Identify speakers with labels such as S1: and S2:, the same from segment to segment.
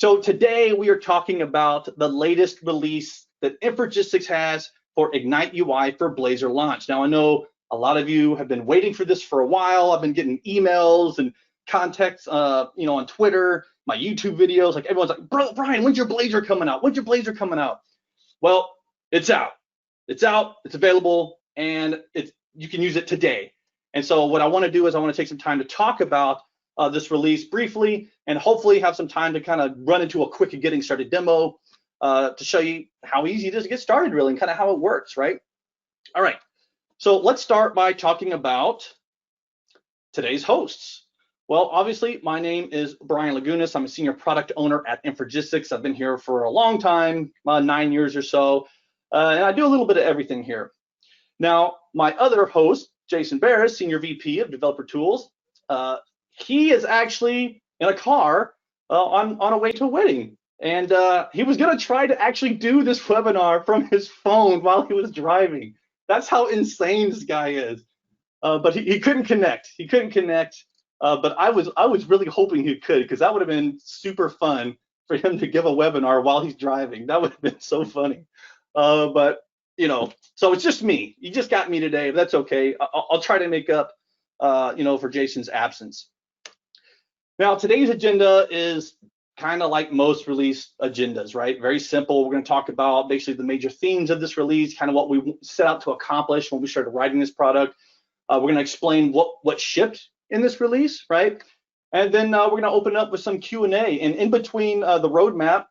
S1: So today we are talking about the latest release that Infragistics has for Ignite UI for Blazor launch. Now I know a lot of you have been waiting for this for a while. I've been getting emails and contacts, on Twitter, my YouTube videos. Like everyone's like, "Bro, Brian, when's your Blazor coming out? When's your Blazor coming out?" Well, it's out. It's out. It's available, and you can use it today. And so what I want to do is I want to take some time to talk about this release briefly, and hopefully have some time to kind of run into a quick getting started demo to show you how easy it is to get started, really, and kind of how it works, right? All right, so let's start by talking about today's hosts. Well, obviously, my name is Brian Lagunas. I'm a senior product owner at Infragistics. I've been here for a long time, 9 years or so, and I do a little bit of everything here. Now, my other host, Jason Barris, Senior VP of Developer Tools, he is actually in a car on a way to a wedding. And he was going to try to actually do this webinar from his phone while he was driving. That's how insane this guy is. But he couldn't connect. He couldn't connect. But I was really hoping he could, because that would have been super fun for him to give a webinar while he's driving. That would have been so funny. But so it's just me. You just got me today. That's okay. I'll try to make up, for Jason's absence. Now, today's agenda is kind of like most release agendas, right? Very simple. We're going to talk about basically the major themes of this release, kind of what we set out to accomplish when we started writing this product. We're going to explain what shipped in this release, right? And then we're going to open up with some Q&A. And in between the roadmap,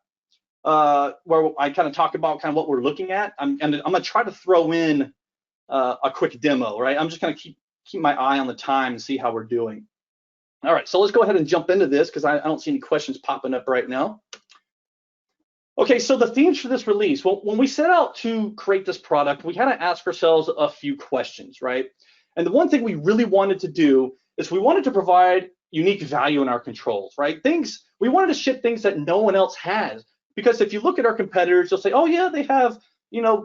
S1: where I kind of talk about kind of what we're looking at, I'm going to try to throw in a quick demo, right? I'm just going to keep my eye on the time and see how we're doing. All right, so let's go ahead and jump into this, because I don't see any questions popping up right now. Okay, so the themes for this release. Well, when we set out to create this product, we had to ask ourselves a few questions, right? And the one thing we really wanted to do is we wanted to provide unique value in our controls, right? We wanted to ship things that no one else has. Because if you look at our competitors, you'll say, oh yeah, they have,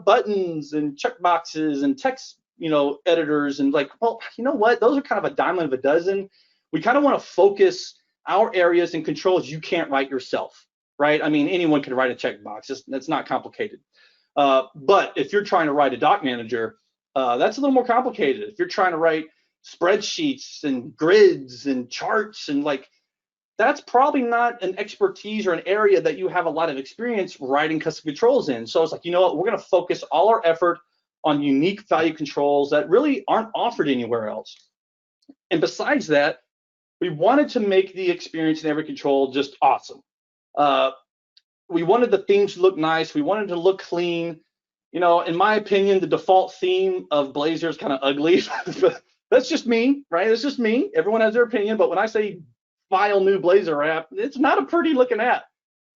S1: buttons and checkboxes and text, editors, and like, well, you know what? Those are kind of a dime of a dozen. We kind of want to focus our areas and controls you can't write yourself, right? I mean, anyone can write a checkbox. That's not complicated. But if you're trying to write a doc manager, that's a little more complicated. If you're trying to write spreadsheets and grids and charts, and like, that's probably not an expertise or an area that you have a lot of experience writing custom controls in. So it's like, you know what? We're going to focus all our effort on unique value controls that really aren't offered anywhere else. And besides that, we wanted to make the experience in every control just awesome. We wanted the themes to look nice. We wanted to look clean. In my opinion, the default theme of Blazor is kind of ugly. That's just me, right? It's just me. Everyone has their opinion. But when I say file new Blazor app, it's not a pretty looking app.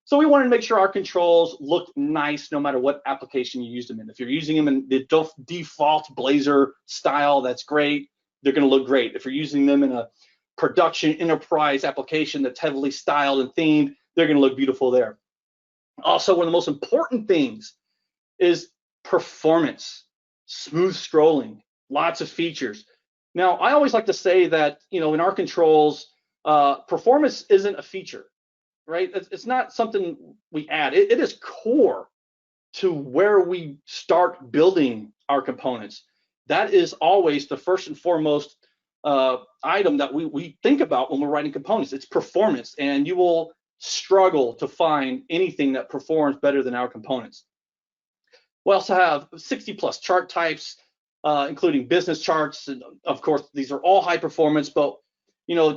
S1: So we wanted to make sure our controls look nice no matter what application you use them in. If you're using them in the default Blazor style, that's great. They're going to look great. If you're using them in a production enterprise application that's heavily styled and themed, they're going to look beautiful there. Also, one of the most important things is performance, smooth scrolling, lots of features. Now, I always like to say that, in our controls, performance isn't a feature, right? It's not something we add. It is core to where we start building our components. That is always the first and foremost item that we think about when we're writing components. It's performance, and you will struggle to find anything that performs better than our components. We also have 60 plus chart types, including business charts, and of course these are all high performance, but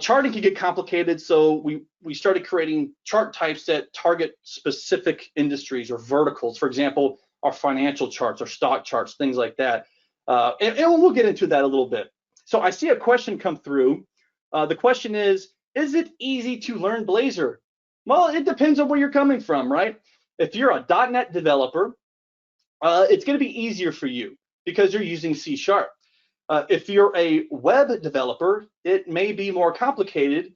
S1: charting can get complicated, so we started creating chart types that target specific industries or verticals. For example, our financial charts, our stock charts, things like that. And we'll get into that a little bit. So I see a question come through. The question is it easy to learn Blazor? Well, it depends on where you're coming from, right? If you're a .NET developer, it's going to be easier for you because you're using C#. If you're a web developer, it may be more complicated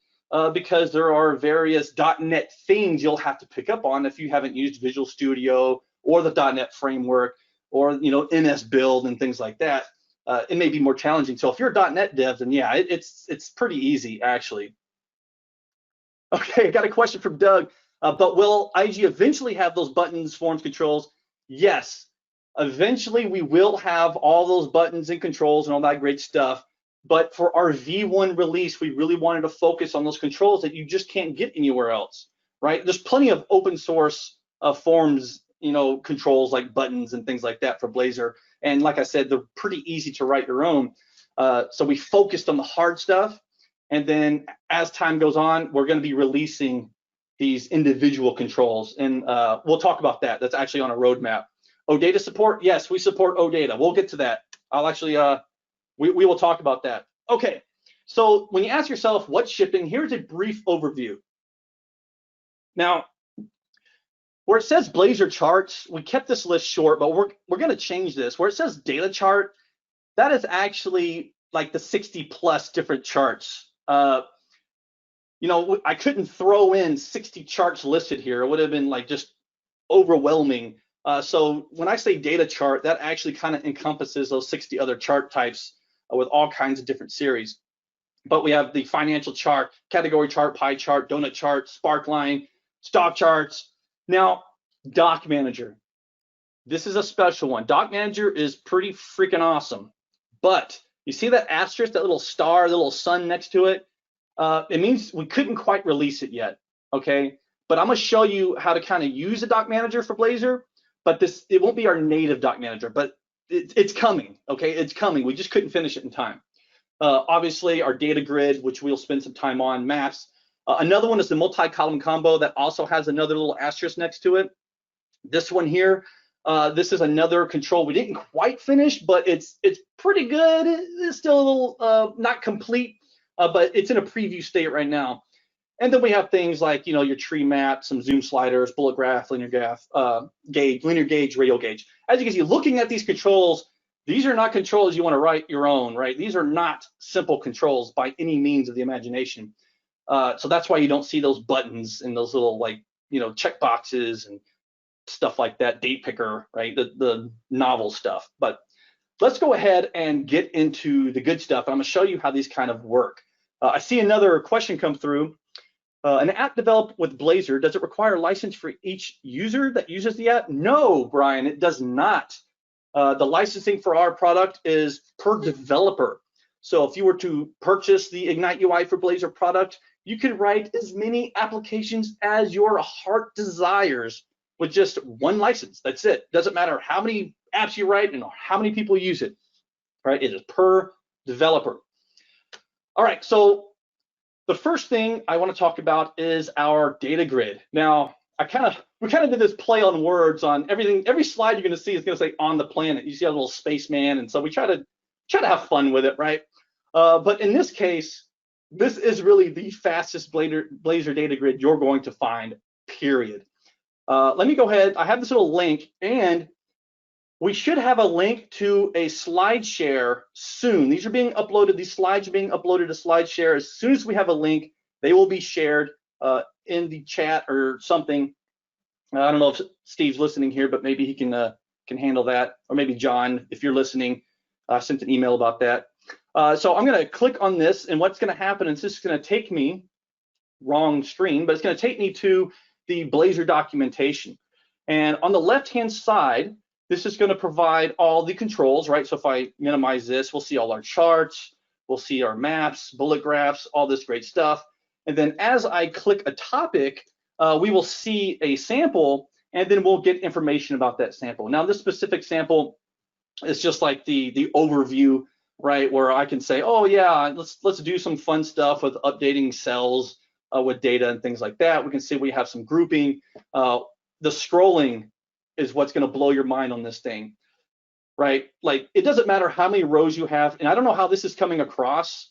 S1: because there are various .NET things you'll have to pick up on if you haven't used Visual Studio or the .NET framework or NS Build and things like that. It may be more challenging. So if you're a .NET dev, then yeah, it's pretty easy actually. Okay, I got a question from Doug. But will IG eventually have those buttons, forms, controls? Yes. Eventually, we will have all those buttons and controls and all that great stuff. But for our V1 release, we really wanted to focus on those controls that you just can't get anywhere else, right? There's plenty of open source forms, controls like buttons and things like that for Blazor. And like I said, they're pretty easy to write your own. So we focused on the hard stuff. And then as time goes on, we're going to be releasing these individual controls. And we'll talk about that. That's actually on a roadmap. OData support? Yes, we support OData. We'll get to that. I'll actually, we will talk about that. Okay, so when you ask yourself what's shipping, here's a brief overview. Now, where it says Blazor charts, we kept this list short, but we're going to change this. Where it says data chart, that is actually like the 60 plus different charts. I couldn't throw in 60 charts listed here. It would have been like just overwhelming. So when I say data chart, that actually kind of encompasses those 60 other chart types with all kinds of different series. But we have the financial chart, category chart, pie chart, donut chart, sparkline, stock charts. Now, Doc Manager. This is a special one. Doc Manager is pretty freaking awesome. But you see that asterisk, that little star, the little sun next to it? It means we couldn't quite release it yet, okay? But I'm gonna show you how to kind of use a Doc Manager for Blazor, but it won't be our native Doc Manager, but it's coming, okay? It's coming. We just couldn't finish it in time. Obviously, our data grid, which we'll spend some time on, maps. Another one is the multi-column combo that also has another little asterisk next to it. This one here, this is another control we didn't quite finish, but it's pretty good. It's still a little not complete, but it's in a preview state right now. And then we have things like, your tree map, some zoom sliders, bullet graph, linear graph, gauge, linear gauge, radial gauge. As you can see, looking at these controls, these are not controls you want to write your own, right? These are not simple controls by any means of the imagination. So that's why you don't see those buttons and those little check boxes and stuff like that, date picker, right? The novel stuff. But let's go ahead and get into the good stuff. I'm going to show you how these kind of work. I see another question come through. An app developed with Blazor, does it require a license for each user that uses the app? No, Brian, it does not. The licensing for our product is per developer. So if you were to purchase the Ignite UI for Blazor product, you could write as many applications as your heart desires with just one license. That's it. Doesn't matter how many apps you write and how many people use it, right? It is per developer. All right, so the first thing I want to talk about is our data grid. Now, we kind of did this play on words on everything. Every slide you're going to see is going to say on the planet. You see a little spaceman, and so we try to have fun with it, right? But in this case, this is really the fastest Blazor data grid you're going to find, period. Let me go ahead. I have this little link, and we should have a link to a SlideShare soon. These are being uploaded. These slides are being uploaded to SlideShare. As soon as we have a link, they will be shared in the chat or something. I don't know if Steve's listening here, but maybe he can handle that, or maybe John, if you're listening. I sent an email about that. So I'm going to click on this, and what's going to happen is this is going to take me, wrong screen, but it's going to take me to the Blazor documentation. And on the left-hand side, this is going to provide all the controls, right? So if I minimize this, we'll see all our charts, we'll see our maps, bullet graphs, all this great stuff. And then as I click a topic, we will see a sample, and then we'll get information about that sample. Now, this specific sample is just like the overview, right? Where I can say, oh yeah, let's do some fun stuff with updating cells with data and things like that. We can see we have some grouping. The scrolling is what's going to blow your mind on this thing, right? Like, it doesn't matter how many rows you have, and I don't know how this is coming across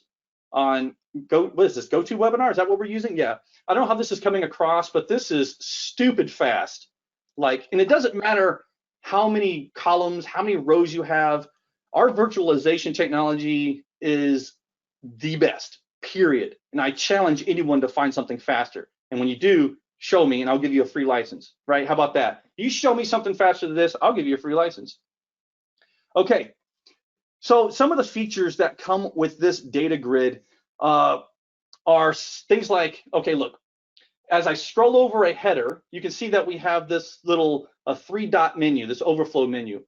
S1: on what is this, GoToWebinar? Is that what we're using? Yeah, I don't know how this is coming across, but this is stupid fast. Like, and it doesn't matter how many columns, how many rows you have. Our virtualization technology is the best, period. And I challenge anyone to find something faster. And when you do, show me and I'll give you a free license, right? How about that? You show me something faster than this, I'll give you a free license. Okay, so some of the features that come with this data grid are things like, okay, look, as I scroll over a header, you can see that we have this little 3-dot menu, this overflow menu.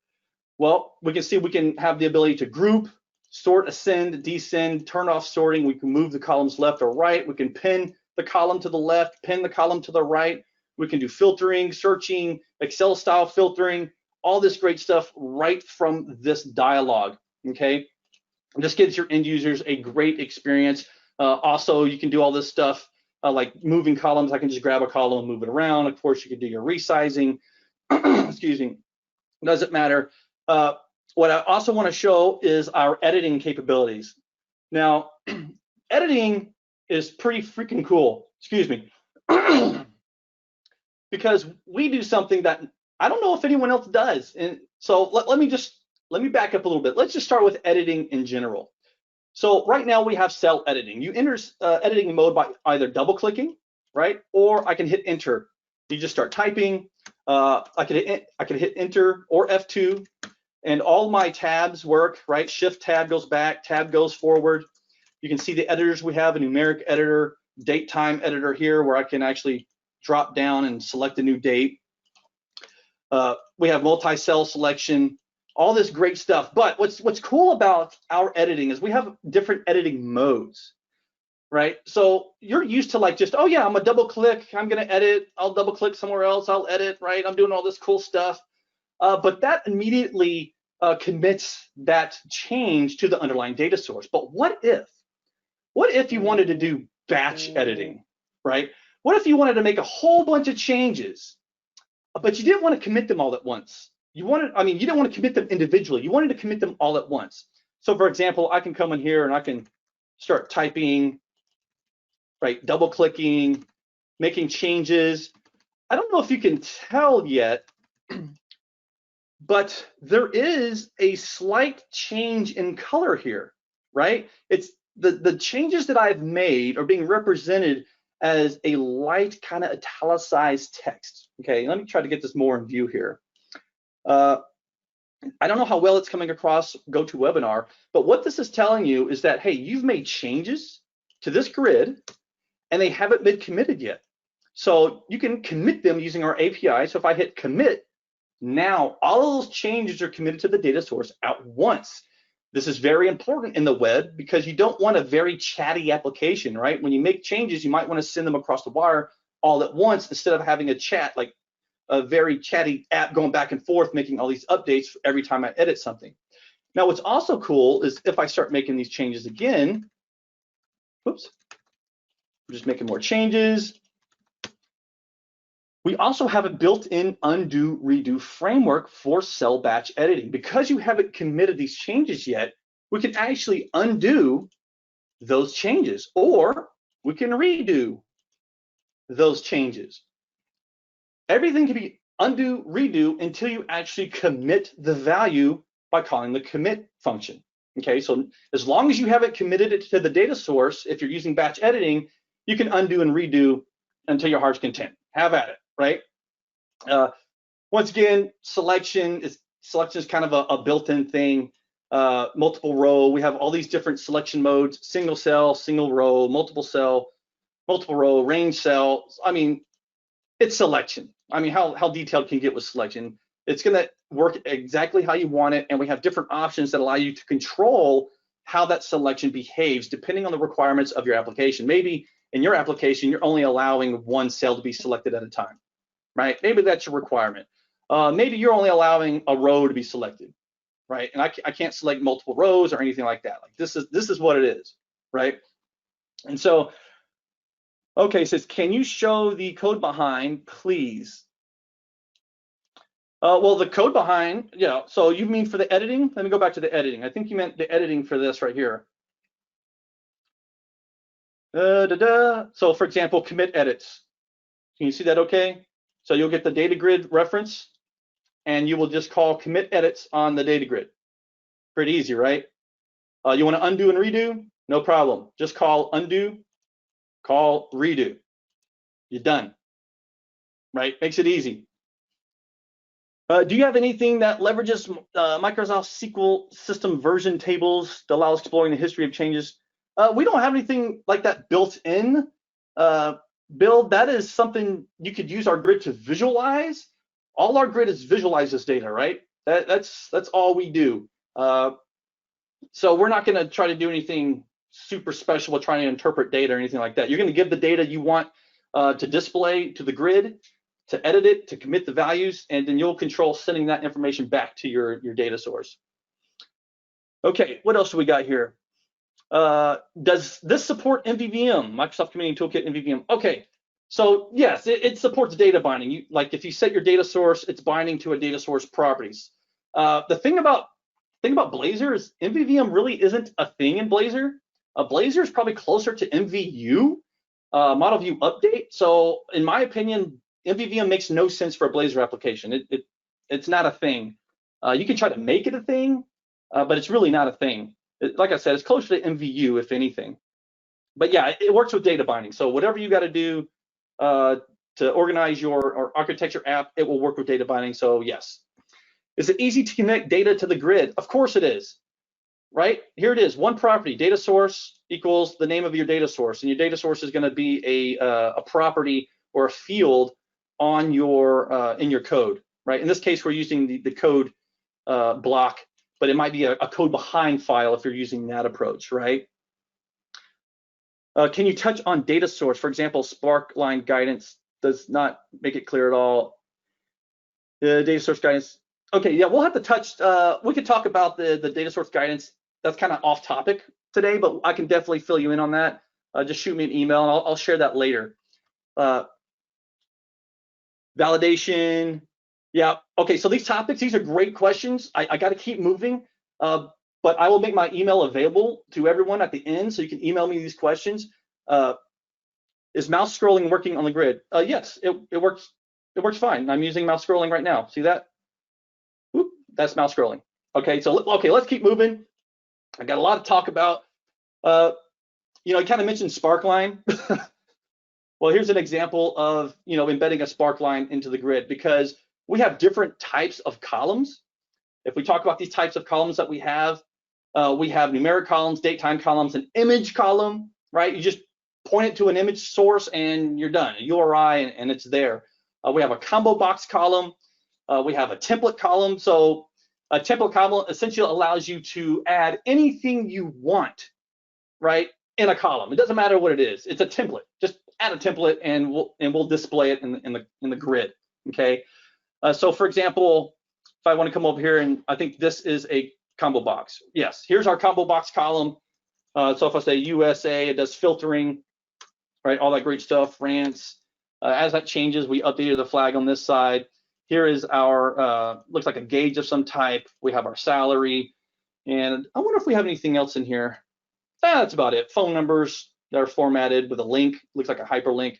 S1: Well, we can see we can have the ability to group, sort, ascend, descend, turn off sorting. We can move the columns left or right. We can pin the column to the left, pin the column to the right. We can do filtering, searching, Excel style filtering, all this great stuff right from this dialog, okay? And this gives your end users a great experience. Also, you can do all this stuff like moving columns. I can just grab a column and move it around. Of course, you can do your resizing. Excuse me, doesn't matter. What I also want to show is our editing capabilities. Now, editing is pretty freaking cool, excuse me, because we do something that I don't know if anyone else does. And so let me back up a little bit. Let's just start with editing in general. So right now we have cell editing. You enter editing mode by either double clicking, right? Or I can hit enter. You just start typing. I could hit enter or F2, and all my tabs work, right? Shift tab goes back, tab goes forward. You can see the editors. We have a numeric editor, date time editor here, where I can actually drop down and select a new date. We have multi-cell selection, all this great stuff. But what's cool about our editing is we have different editing modes, right? So you're used to like just, oh yeah, I'm gonna double click, I'm gonna edit, I'll double click somewhere else, I'll edit, right? I'm doing all this cool stuff. But that immediately commits that change to the underlying data source. But what if you wanted to do batch editing, right? What if you wanted to make a whole bunch of changes, but you didn't want to commit them all at once? You didn't want to commit them individually. You wanted to commit them all at once. So for example, I can come in here and I can start typing, right? Double clicking, making changes. I don't know if you can tell yet, but there is a slight change in color here, right? It's the changes that I've made are being represented as a light kind of italicized text. Okay, let me try to get this more in view here. I don't know how well it's coming across GoToWebinar, but what this is telling you is that, hey, you've made changes to this grid and they haven't been committed yet. So you can commit them using our API. So if I hit commit, now all of those changes are committed to the data source at once. This is very important in the web because you don't want a very chatty application, right? When you make changes, you might want to send them across the wire all at once instead of having a chat, like a very chatty app going back and forth, making all these updates every time I edit something. Now, what's also cool is if I start making these changes again, whoops, I'm just making more changes. We also have a built-in undo redo framework for cell batch editing. Because you haven't committed these changes yet, we can actually undo those changes, or we can redo those changes. Everything can be undo, redo until you actually commit the value by calling the commit function. Okay, so as long as you haven't committed it to the data source, if you're using batch editing, you can undo and redo until your heart's content. Have at it, right? Once again, selection is kind of a built-in thing. Multiple row, we have all these different selection modes: single cell, single row, multiple cell, multiple row, range cell. I mean, it's selection. I mean, how detailed can you get with selection? It's gonna work exactly how you want it, and we have different options that allow you to control how that selection behaves depending on the requirements of your application. Maybe in your application, you're only allowing one cell to be selected at a time, right? Maybe that's your requirement. Maybe you're only allowing a row to be selected, right? And I can't select multiple rows or anything like that. Like this is what it is, right? And so, okay, it says, can you show the code behind, please? Well, the code behind, yeah. So you mean for the editing? Let me go back to the editing. I think you meant the editing for this right here. So for example, commit edits. Can you see that okay? So you'll get the data grid reference and you will just call commit edits on the data grid. Pretty easy, right? You want to undo and redo? No problem. Just call undo, call redo. You're done, right? Makes it easy. Do you have anything that leverages Microsoft SQL system version tables that allows exploring the history of changes? We don't have anything like that built in. build, that is something you could use our grid to visualize. All our grid is visualize this data, right? That's all we do. So we're not going to try to do anything super special with trying to interpret data or anything like that. You're going to give the data you want to display to the grid, to edit it, to commit the values, and then you'll control sending that information back to your data source. Okay, what else do we got here? Does this support MVVM, Microsoft Computing Toolkit MVVM? Okay, so yes, it supports data binding. Like if you set your data source, it's binding to a data source properties. The thing about Blazor is MVVM really isn't a thing in Blazor. Blazor is probably closer to MVU, model view update. So in my opinion, MVVM makes no sense for a Blazor application. It's not a thing. You can try to make it a thing, but it's really not a thing. Like I said, it's closer to MVU, if anything. But yeah, it works with data binding. So whatever you got to do to organize your architecture app, it will work with data binding. So yes. Is it easy to connect data to the grid? Of course it is, right? Here it is, one property, data source equals the name of your data source, and your data source is going to be a property or a field on your in your code, right? In this case, we're using the code block, but it might be a code behind file if you're using that approach, right? Can you touch on data source? For example, Sparkline guidance does not make it clear at all. Data source guidance. Okay, yeah, we'll have to touch, we could talk about the data source guidance. That's kind of off topic today, but I can definitely fill you in on that. Just shoot me an email and I'll share that later. Validation, yeah, okay, so these topics, these are great questions. I gotta keep moving, but I will make my email available to everyone at the end, so you can email me these questions. Is mouse scrolling working on the grid? Yes, it works fine. I'm using mouse scrolling right now, see that? Oop, that's mouse scrolling. Okay, so let's keep moving. I got a lot to talk about. You know, I kind of mentioned Sparkline. Well, here's an example of, you know, embedding a Sparkline into the grid, because we have different types of columns. If we talk about these types of columns that we have numeric columns, date time columns, an image column, right? You just point it to an image source and you're done, a URI, and it's there. We have a combo box column. We have a template column. So a template column essentially allows you to add anything you want, right, in a column. It doesn't matter what it is. It's a template. Just add a template and we'll display it in the grid. Okay. So for example, if I want to come over here, and I think this is a combo box. Yes, here's our combo box column. So if I say USA, it does filtering, right? All that great stuff. France. As that changes, we updated the flag on this side. Here is our, looks like a gauge of some type. We have our salary. And I wonder if we have anything else in here. That's about it. Phone numbers that are formatted with a link. Looks like a hyperlink.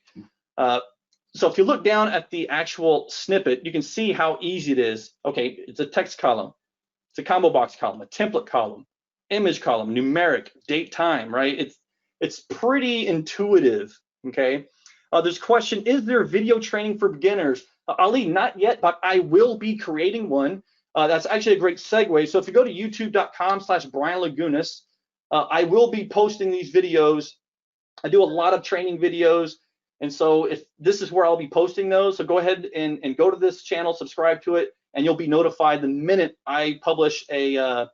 S1: So if you look down at the actual snippet, you can see how easy it is. Okay, it's a text column. It's a combo box column, a template column, image column, numeric, date, time, right? It's pretty intuitive, okay? There's a question, is there video training for beginners? Ali, not yet, but I will be creating one. That's actually a great segue. So if you go to youtube.com/Brian Lagunas, I will be posting these videos. I do a lot of training videos. And so if this is where I'll be posting those, so go ahead and go to this channel, subscribe to it, and you'll be notified the minute I publish a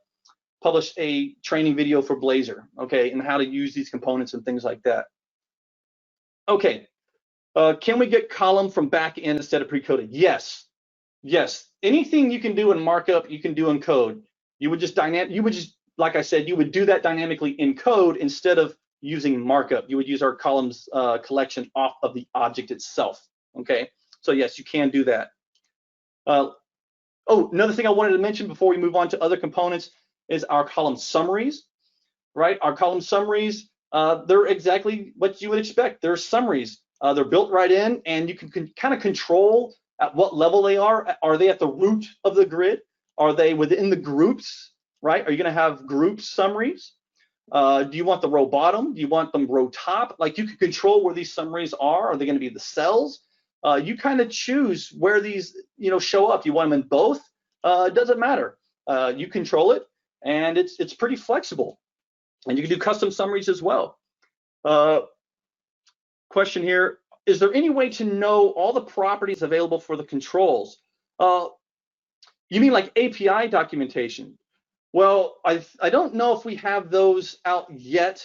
S1: training video for Blazor, okay, and how to use these components and things like that. Okay, can we get column from back end instead of pre-coded? Yes, yes. Anything you can do in markup, you can do in code. You would just like I said, you would do that dynamically in code instead of using markup. You would use our columns collection off of the object itself, okay? So yes, you can do that. Oh, another thing I wanted to mention before we move on to other components is our column summaries, right? Our column summaries, they're exactly what you would expect. They're summaries. They're built right in, and you can kind of control at what level they are. Are they at the root of the grid? Are they within the groups, right? Are you gonna have group summaries? Do you want the row bottom? Do you want them row top? Like, you can control where these summaries are. Are they going to be the cells? You kind of choose where these, you know, show up. You want them in both? It doesn't matter. You control it, and it's pretty flexible. And you can do custom summaries as well. Question here: is there any way to know all the properties available for the controls? You mean like API documentation? Well, I don't know if we have those out yet.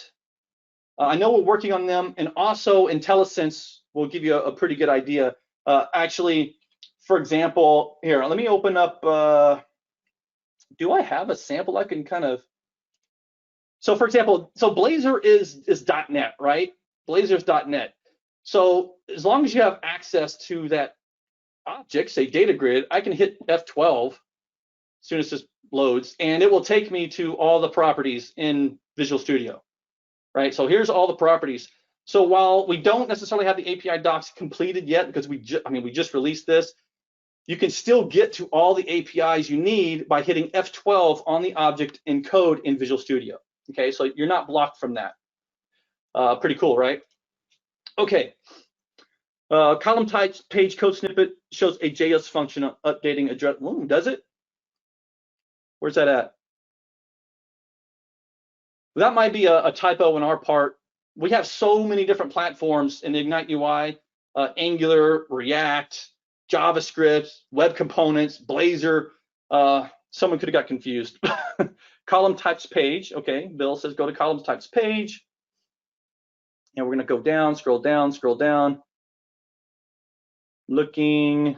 S1: I know we're working on them, and also IntelliSense will give you a pretty good idea. Actually, for example, here, let me open up, do I have a sample I can kind of, so for example, so Blazor is .NET, right? Blazor's .NET. So as long as you have access to that object, say data grid, I can hit F12 as soon as this loads, and it will take me to all the properties in Visual Studio, right? So here's all the properties. So while we don't necessarily have the API docs completed yet, because we just released this, you can still get to all the APIs you need by hitting F12 on the object in code in Visual Studio. Okay, so you're not blocked from that. Pretty cool, right? Okay. Column types page code snippet shows a JS function updating address. Ooh, does it? Where's that at? That might be a typo on our part. We have so many different platforms in Ignite UI, Angular, React, JavaScript, web components, Blazor. Someone could have got confused. Column types page. Okay, Bill says go to column types page. And we're going to go down, scroll down, scroll down. Looking.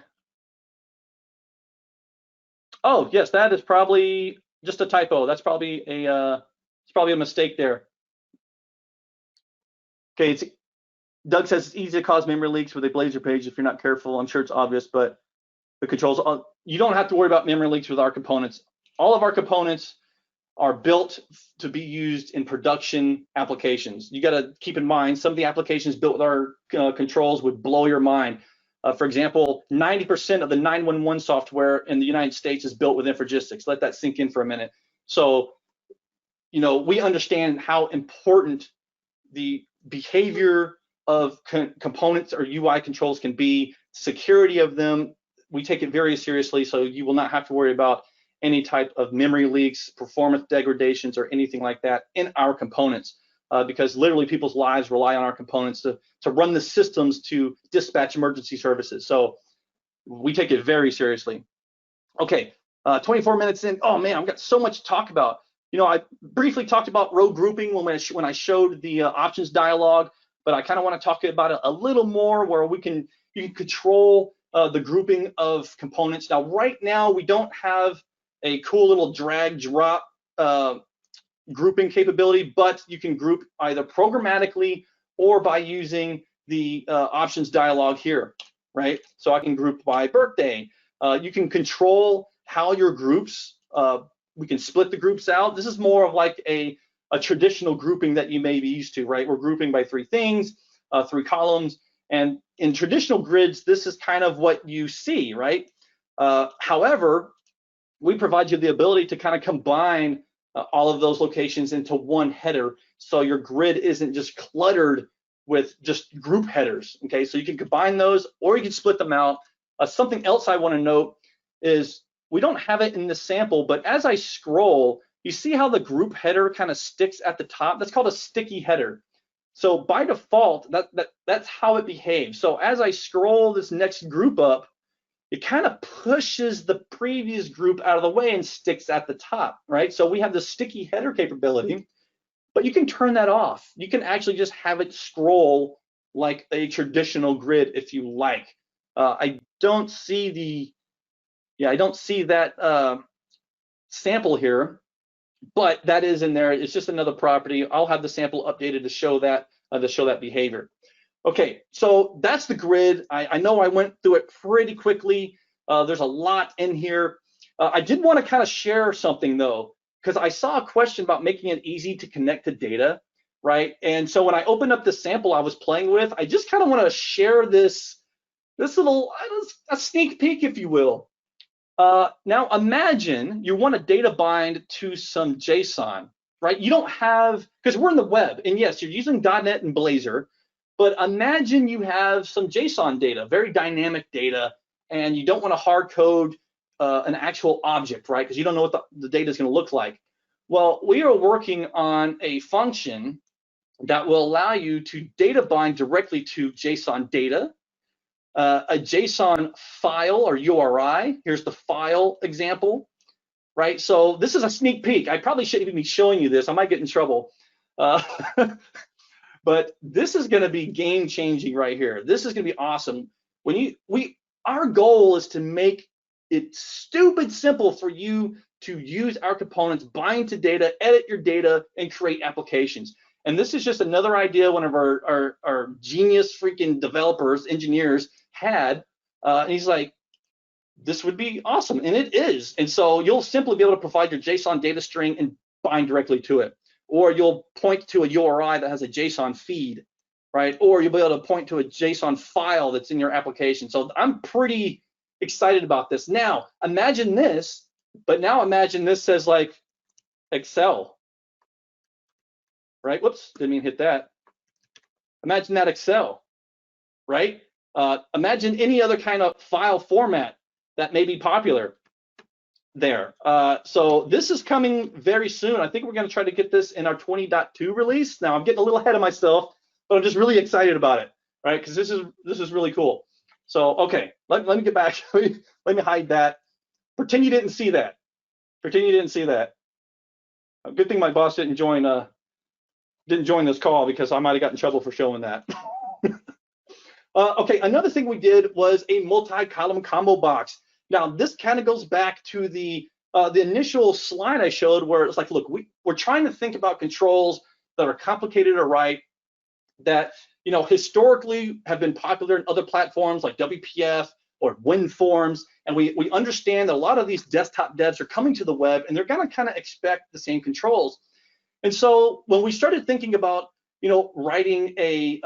S1: Oh, yes, that is probably just a typo. That's probably it's probably a mistake there. Okay, Doug says it's easy to cause memory leaks with a Blazor page if you're not careful. I'm sure it's obvious, but the controls, you don't have to worry about memory leaks with our components. All of our components are built to be used in production applications. You got to keep in mind, some of the applications built with our controls would blow your mind. For example, 90% of the 911 software in the United States is built with Infragistics. Let that sink in for a minute. So, you know, we understand how important the behavior of components or UI controls can be, security of them. We take it very seriously, so you will not have to worry about any type of memory leaks, performance degradations, or anything like that in our components, because literally people's lives rely on our components to run the systems to dispatch emergency services. So we take it very seriously. Okay, 24 minutes in. Oh man, I've got so much to talk about. You know, I briefly talked about row grouping when I showed the options dialog, but I kind of want to talk about it a little more, where you can control the grouping of components. Now, right now, we don't have a cool little drag drop grouping capability, but you can group either programmatically or by using the options dialog here, right? So I can group by birthday. You can control how your groups, we can split the groups out. This is more of like a traditional grouping that you may be used to, right? We're grouping by 3 things, 3 columns. And in traditional grids, this is kind of what you see, right? However, we provide you the ability to kind of combine all of those locations into one header, so your grid isn't just cluttered with just group headers, okay? So you can combine those, or you can split them out. Something else I want to note is we don't have it in this sample, but as I scroll, you see how the group header kind of sticks at the top? That's called a sticky header. So by default, that's how it behaves. So as I scroll this next group up, it kind of pushes the previous group out of the way and sticks at the top, right? So we have the sticky header capability, but you can turn that off. You can actually just have it scroll like a traditional grid if you like. I don't see that sample here, but that is in there. It's just another property. I'll have the sample updated to show that behavior. Okay, so that's the grid. I know I went through it pretty quickly. There's a lot in here. I did want to kind of share something though, because I saw a question about making it easy to connect to data, right? And so when I opened up the sample I was playing with, I just kind of want to share this little a sneak peek, if you will. Now imagine you want to data bind to some JSON, right? You don't have, because we're in the web, and yes, you're using .NET and Blazor, but imagine you have some JSON data, very dynamic data, and you don't want to hard code an actual object, right? Because you don't know what the data is going to look like. Well, we are working on a function that will allow you to data bind directly to JSON data, a JSON file or URI. Here's the file example, right? So this is a sneak peek. I probably shouldn't even be showing you this. I might get in trouble. But this is going to be game changing right here. This is going to be awesome. Our goal is to make it stupid simple for you to use our components, bind to data, edit your data, and create applications. And this is just another idea one of our genius freaking developers, engineers had. And he's like, this would be awesome, and it is. And so you'll simply be able to provide your JSON data string and bind directly to it. Or you'll point to a URI that has a JSON feed, right? Or you'll be able to point to a JSON file that's in your application. So I'm pretty excited about this. Now, imagine this, but now imagine this says like Excel, right? Whoops, didn't mean to hit that. Imagine that Excel, right? Imagine any other kind of file format that may be popular there. So this is coming very soon. I think we're going to try to get this in our 20.2 release. Now I'm getting a little ahead of myself, but I'm just really excited about it, right? Because this is really cool. So okay, let me get back. Let me hide that. Pretend you didn't see that. Pretend you didn't see that. A good thing my boss didn't join this call, because I might have gotten in trouble for showing that. Okay, another thing we did was a multi-column combo box. Now this kind of goes back to the initial slide I showed, where it's like, look, we're trying to think about controls that are complicated to write, that historically have been popular in other platforms like WPF or WinForms, and we understand that a lot of these desktop devs are coming to the web and they're going to kind of expect the same controls. And so when we started thinking about writing a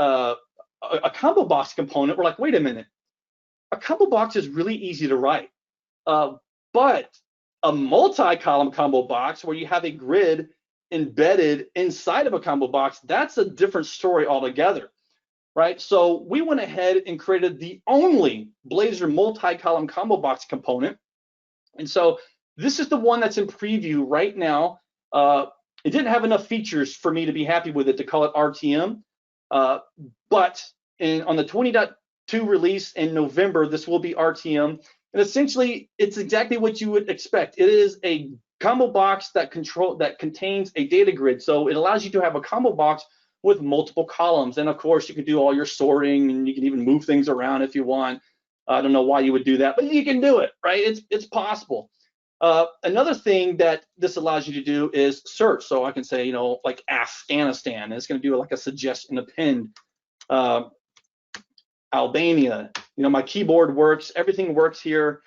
S1: combo box component, we're like, wait a minute, a combo box is really easy to write, but a multi-column combo box where you have a grid embedded inside of a combo box, that's a different story altogether, right? So we went ahead and created the only Blazor multi-column combo box component. And so this is the one that's in preview right now. It didn't have enough features for me to be happy with it to call it RTM, but on the 20.2 release in November, this will be RTM. And essentially, it's exactly what you would expect. It is a combo box that contains a data grid. So it allows you to have a combo box with multiple columns. And of course, you can do all your sorting, and you can even move things around if you want. I don't know why you would do that, but you can do it, right? It's possible. Another thing that this allows you to do is search. So I can say, like Afghanistan, and it's going to do like a suggestion append. Albania, my keyboard works, everything works here.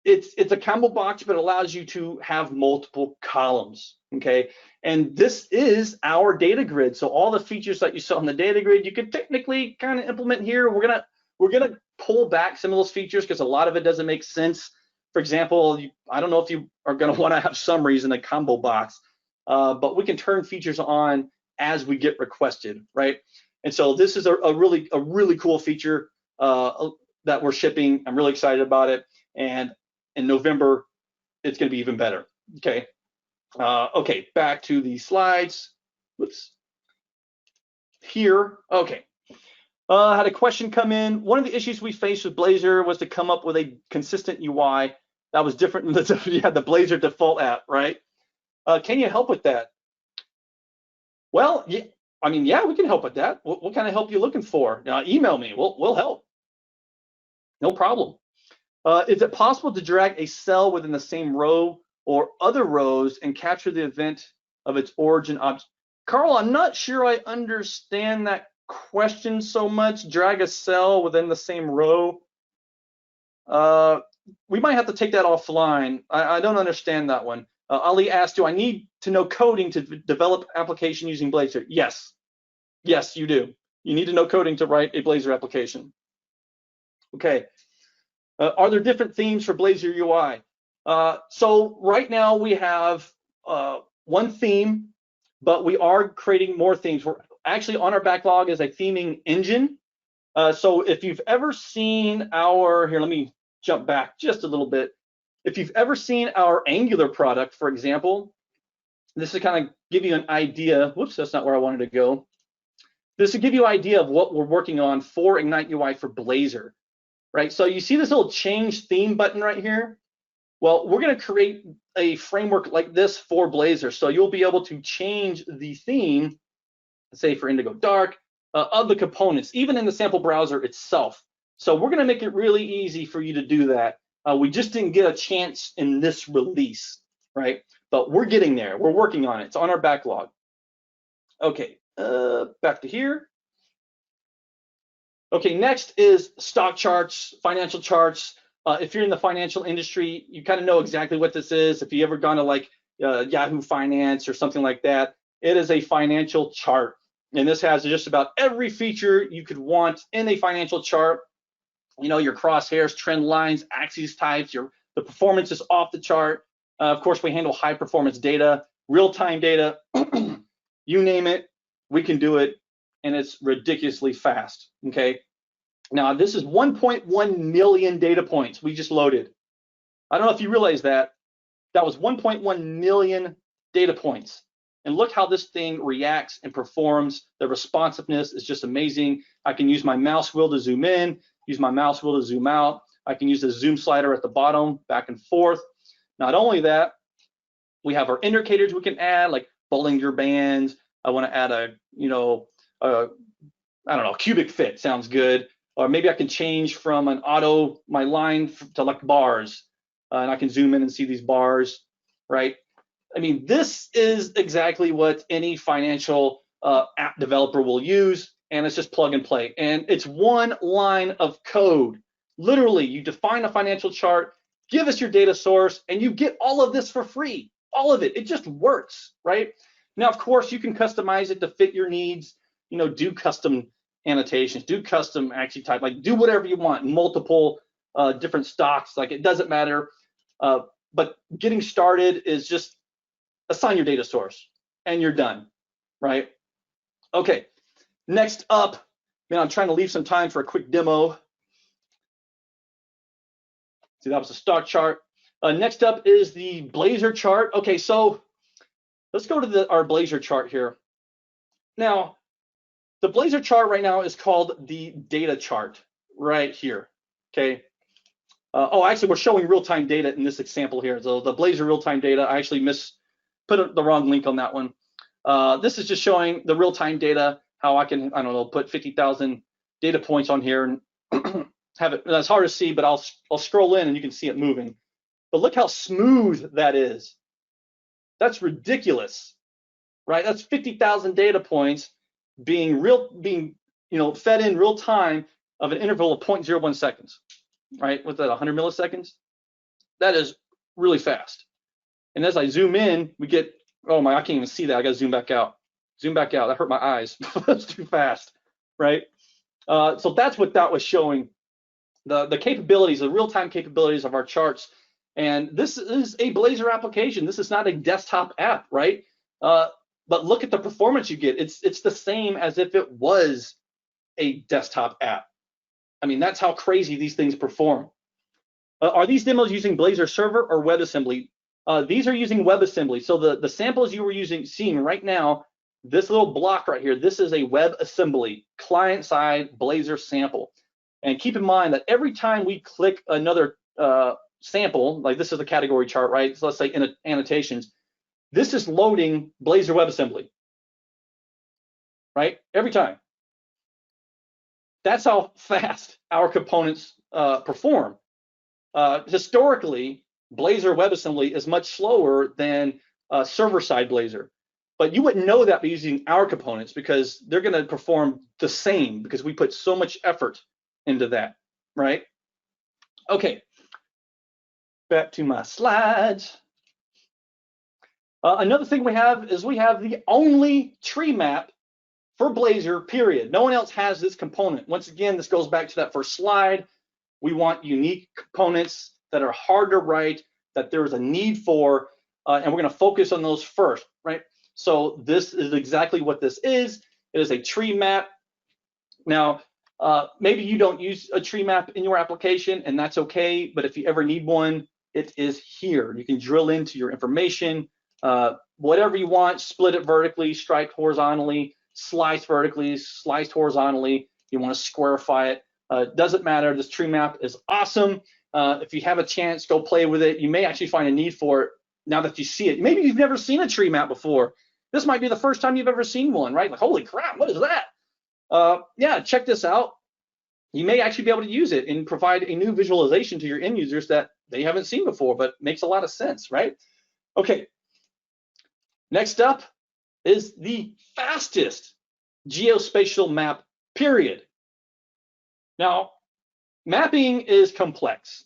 S1: It's a combo box, but it allows you to have multiple columns, okay? And this is our data grid. So all the features that you saw on the data grid, you could technically kind of implement here. We're gonna pull back some of those features because a lot of it doesn't make sense. For example, I don't know if you are gonna wanna have summaries in a combo box, but we can turn features on as we get requested, right? And so this is a really cool feature that we're shipping. I'm really excited about it. And in November, it's going to be even better. Okay. Okay, back to the slides. Whoops. Here. Okay. I had a question come in. One of the issues we faced with Blazor was to come up with a consistent UI that was different than the Blazor default app, right? Can you help with that? Well, yeah. I mean, yeah, we can help with that. What kind of help are you looking for? Email me. We'll help. No problem. Is it possible to drag a cell within the same row or other rows and capture the event of its origin object? Carl, I'm not sure I understand that question so much. Drag a cell within the same row. We might have to take that offline. I don't understand that one. Ali asked, do I need to know coding to develop application using Blazor? Yes. Yes, you do. You need to know coding to write a Blazor application. Okay. Are there different themes for Blazor UI? So right now we have one theme, but we are creating more themes. We're actually on our backlog is a theming engine. So if you've ever seen here, let me jump back just a little bit. If you've ever seen our Angular product, for example, this is kind of give you an idea. Whoops, that's not where I wanted to go. This will give you an idea of what we're working on for Ignite UI for Blazor, right? So you see this little change theme button right here? Well, we're going to create a framework like this for Blazor. So you'll be able to change the theme, say for Indigo Dark, of the components, even in the sample browser itself. So we're going to make it really easy for you to do that. We just didn't get a chance in this release, right? But we're getting there. We're working on it. It's on our backlog. Okay, back to here. Okay, next is stock charts, financial charts. If you're in the financial industry, you kind of know exactly what this is. If you ever gone to like Yahoo Finance or something like that, it is a financial chart. And this has just about every feature you could want in a financial chart. You know, your crosshairs, trend lines, axes types, the performance is off the chart. Of course, we handle high performance data, real-time data, you name it, we can do it, and it's ridiculously fast, okay? Now, this is 1.1 million data points we just loaded. I don't know if you realize that. That was 1.1 million data points. And look how this thing reacts and performs. The responsiveness is just amazing. I can use my mouse wheel to zoom in, use my mouse wheel to zoom out. I can use the zoom slider at the bottom, back and forth. Not only that, we have our indicators we can add, like Bollinger Bands. I want to add I don't know, cubic fit sounds good. Or maybe I can change from my line to like bars, and I can zoom in and see these bars, right? I mean, this is exactly what any financial app developer will use, and it's just plug and play. And it's one line of code. Literally, you define a financial chart, give us your data source, and you get all of this for free. All of it. It just works, right? Now, of course, you can customize it to fit your needs. You know, do custom annotations, do custom axis type, like do whatever you want, multiple different stocks, like it doesn't matter. But getting started is just assign your data source and you're done, right? Okay, next up, I'm trying to leave some time for a quick demo. See, that was a stock chart. Next up is the Blazor chart. Okay, so let's go to our Blazor chart here. Now, the Blazor chart right now is called the data chart right here, okay? Actually, we're showing real-time data in this example here. So the Blazor real-time data, I actually put the wrong link on that one. This is just showing the real-time data, how I can, I don't know, put 50,000 data points on here and have it. That's hard to see, but I'll scroll in and you can see it moving. But look how smooth that is. That's ridiculous, right? That's 50,000 data points being fed in real time of an interval of 0.01 seconds, right? What's that, 100 milliseconds? That is really fast. And as I zoom in, we get, oh my, I can't even see that. I got to zoom back out. Zoom back out. That hurt my eyes. That's too fast, right? So that's what that was showing. The capabilities, the real-time capabilities of our charts. And this is a Blazor application. This is not a desktop app, right? But look at the performance you get. It's the same as if it was a desktop app. I mean, that's how crazy these things perform. Are these demos using Blazor Server or WebAssembly? These are using WebAssembly. So the samples you were seeing right now, this little block right here, this is a WebAssembly client-side Blazor sample. And keep in mind that every time we click another sample, like this is the category chart, right? So let's say in annotations, this is loading Blazor WebAssembly, right? Every time. That's how fast our components perform. Historically, Blazor WebAssembly is much slower than server-side Blazor, but you wouldn't know that by using our components because they're going to perform the same because we put so much effort into that, right? Okay, back to my slides. Another thing we have is we have the only tree map for Blazor, period. No one else has this component. Once again, this goes back to that first slide. We want unique components that are hard to write, that there's a need for, and we're going to focus on those first, right? So this is exactly what this is. It is a tree map. Now, maybe you don't use a tree map in your application, and that's okay, but if you ever need one, it is here. You can drill into your information. whatever you want, split it vertically, striped horizontally, sliced vertically, sliced horizontally. You want to squarify it. Doesn't matter. This tree map is awesome. If you have a chance, go play with it. You may actually find a need for it now that you see it. Maybe you've never seen a tree map before. This might be the first time you've ever seen one, right? Like, holy crap, what is that? Yeah, check this out. You may actually be able to use it and provide a new visualization to your end users that they haven't seen before, but makes a lot of sense, right? Okay, next up is the fastest geospatial map, period. Now, mapping is complex.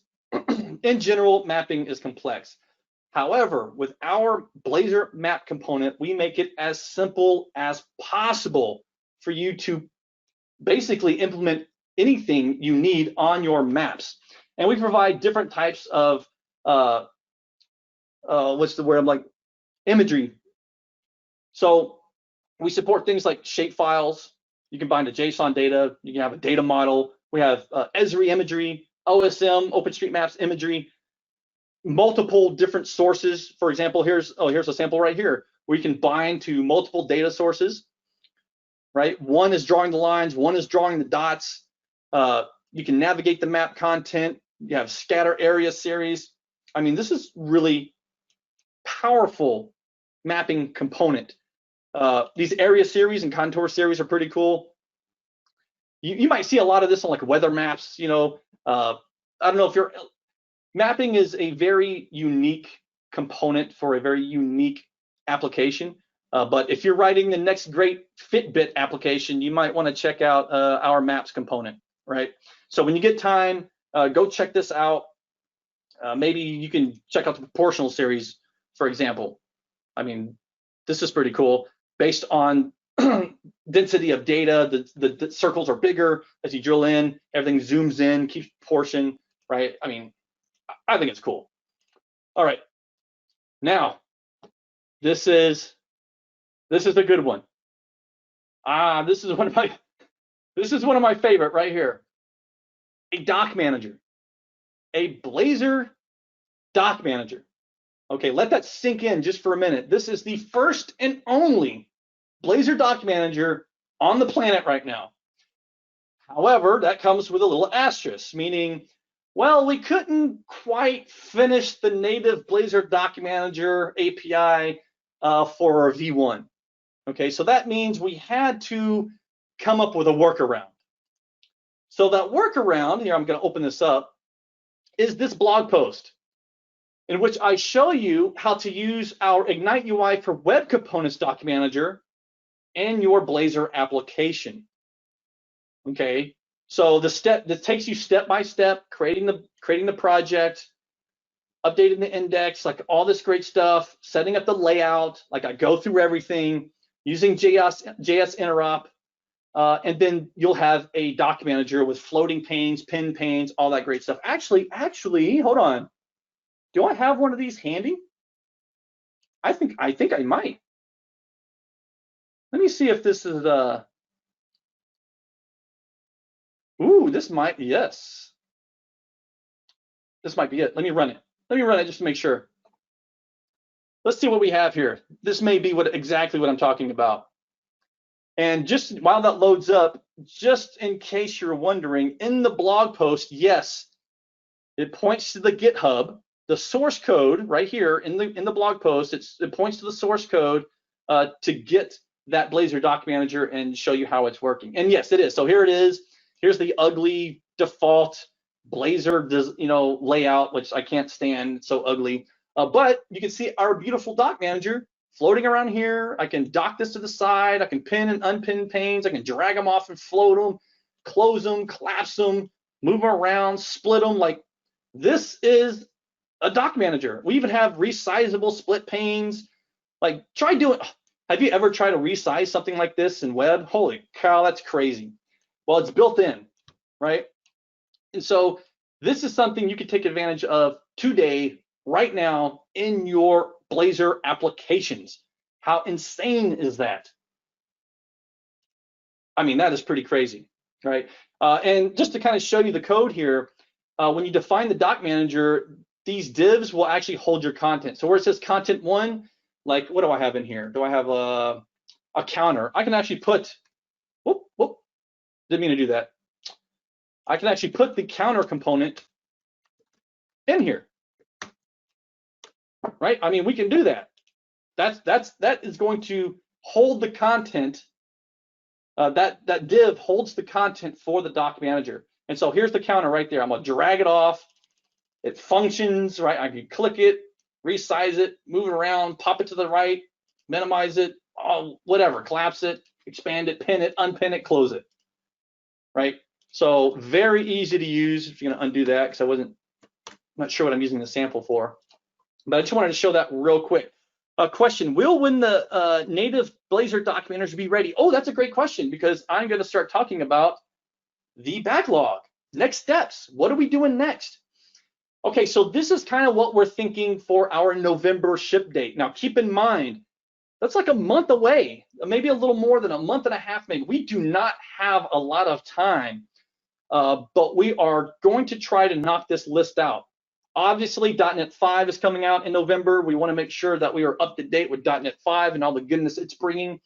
S1: In general, mapping is complex. However, with our Blazor map component, we make it as simple as possible for you to basically implement anything you need on your maps. And we provide different types of what's the word? I'm like imagery. So we support things like shape files. You can bind a JSON data. You can have a data model. We have Esri imagery, OSM, OpenStreetMaps imagery, multiple different sources. For example, here's a sample right here where you can bind to multiple data sources, right? One is drawing the lines, one is drawing the dots. You can navigate the map content. You have scatter area series. I mean, this is really powerful mapping component. These area series and contour series are pretty cool. You might see a lot of this on like weather maps. You know, I don't know if you're mapping is a very unique component for a very unique application. But if you're writing the next great Fitbit application, you might want to check out our maps component, right? So when you get time, go check this out. Maybe you can check out the proportional series, for example. I mean, this is pretty cool. Based on density of data, the circles are bigger as you drill in. Everything zooms in, keeps proportion, right? I mean, I think it's cool. All right, now this is a good one. This is one of my favorite right here. A doc manager, a Blazor doc manager. Okay, let that sink in just for a minute. This is the first and only Blazor doc manager on the planet right now. However, that comes with a little asterisk, meaning, well, we couldn't quite finish the native Blazor doc manager API for V1. Okay, so that means we had to come up with a workaround. So that workaround, here I'm going to open this up, is this blog post in which I show you how to use our Ignite UI for Web Components doc manager in your Blazor application. Okay, so the step that takes you step by step, creating the project, updating the index, like all this great stuff, setting up the layout, like I go through everything, using JS interop, and then you'll have a doc manager with floating panes, pin panes, all that great stuff. Actually, hold on. Do I have one of these handy? I think I might. Let me see if this is ooh, this might, yes. This might be it. Let me run it just to make sure. Let's see what we have here. This may be exactly what I'm talking about. And just while that loads up, just in case you're wondering, in the blog post, yes, it points to the GitHub, the source code right here in the blog post. It points to the source code to get that Blazor doc manager and show you how it's working. And yes, it is. So here it is. Here's the ugly default Blazor, layout, which I can't stand. It's so ugly. But you can see our beautiful doc manager floating around here. I can dock this to the side. I can pin and unpin panes. I can drag them off and float them, close them, collapse them, move them around, split them. Like, this is a doc manager. We even have resizable split panes. Like, have you ever tried to resize something like this in web? Holy cow, that's crazy. Well, it's built in, right? And so this is something you can take advantage of today, right now, in your Blazor applications. How insane is that? I mean, that is pretty crazy, right? And just to kind of show you the code here, when you define the doc manager, these divs will actually hold your content. So where it says content 1, like, what do I have in here? Do I have a counter? I can actually put, whoop, didn't mean to do that. I can actually put the counter component in here, right? I mean, we can do that. That is going to hold the content. That div holds the content for the doc manager. And so here's the counter right there. I'm gonna drag it off. It functions, right? I can click it, resize it, move it around, pop it to the right, minimize it, whatever, collapse it, expand it, pin it, unpin it, close it, right? So very easy to use. If you're gonna undo that, because I'm not sure what I'm using the sample for, but I just wanted to show that real quick. Question, when the native Blazor doc manager be ready? Oh, that's a great question, because I'm gonna start talking about the backlog, next steps. What are we doing next? Okay, so this is kind of what we're thinking for our November ship date. Now, keep in mind, that's like a month away, maybe a little more than a month and a half, maybe. We do not have a lot of time, but we are going to try to knock this list out. Obviously, .NET 5 is coming out in November. We want to make sure that we are up to date with .NET 5 and all the goodness it's bringing.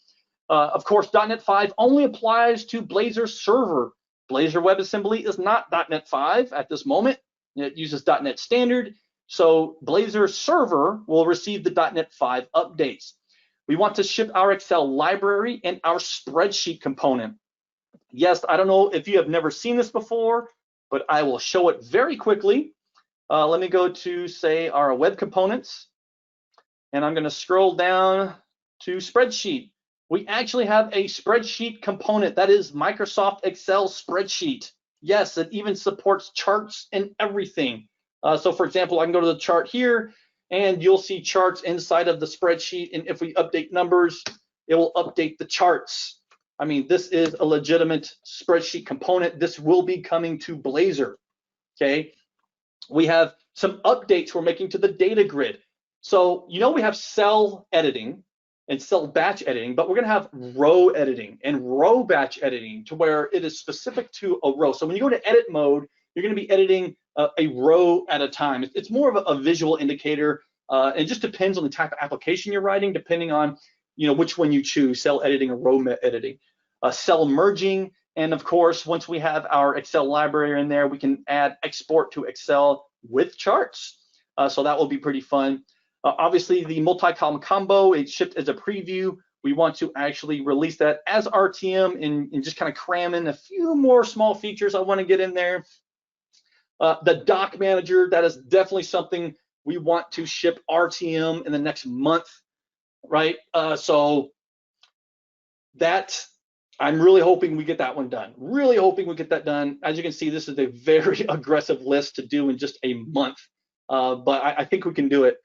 S1: Of course, .NET 5 only applies to Blazor Server. Blazor WebAssembly is not .NET 5 at this moment. It uses .NET Standard, so Blazor Server will receive the .NET 5 updates. We want to ship our Excel library and our spreadsheet component. Yes, I don't know if you have never seen this before, but I will show it very quickly. Let me go to, say, our web components, and I'm going to scroll down to spreadsheet. We actually have a spreadsheet component. That is Microsoft Excel spreadsheet. Yes, it even supports charts and everything. So for example, I can go to the chart here, and you'll see charts inside of the spreadsheet. And if we update numbers, it will update the charts. I mean, this is a legitimate spreadsheet component. This will be coming to Blazor, okay? We have some updates we're making to the data grid. So, you know, we have cell editing and cell batch editing, but we're going to have row editing and row batch editing to where it is specific to a row. So when you go to edit mode, you're going to be editing a row at a time. It's more of a visual indicator. It just depends on the type of application you're writing, depending on, you know, which one you choose, cell editing or row editing. Cell merging, and of course, once we have our Excel library in there, we can add export to Excel with charts. So that will be pretty fun. Obviously, the multi-column combo, it shipped as a preview. We want to actually release that as RTM and just kind of cram in a few more small features I want to get in there. The doc manager, that is definitely something we want to ship RTM in the next month, right? So that, I'm really hoping we get that one done. Really hoping we get that done. As you can see, this is a very aggressive list to do in just a month, but I think we can do it.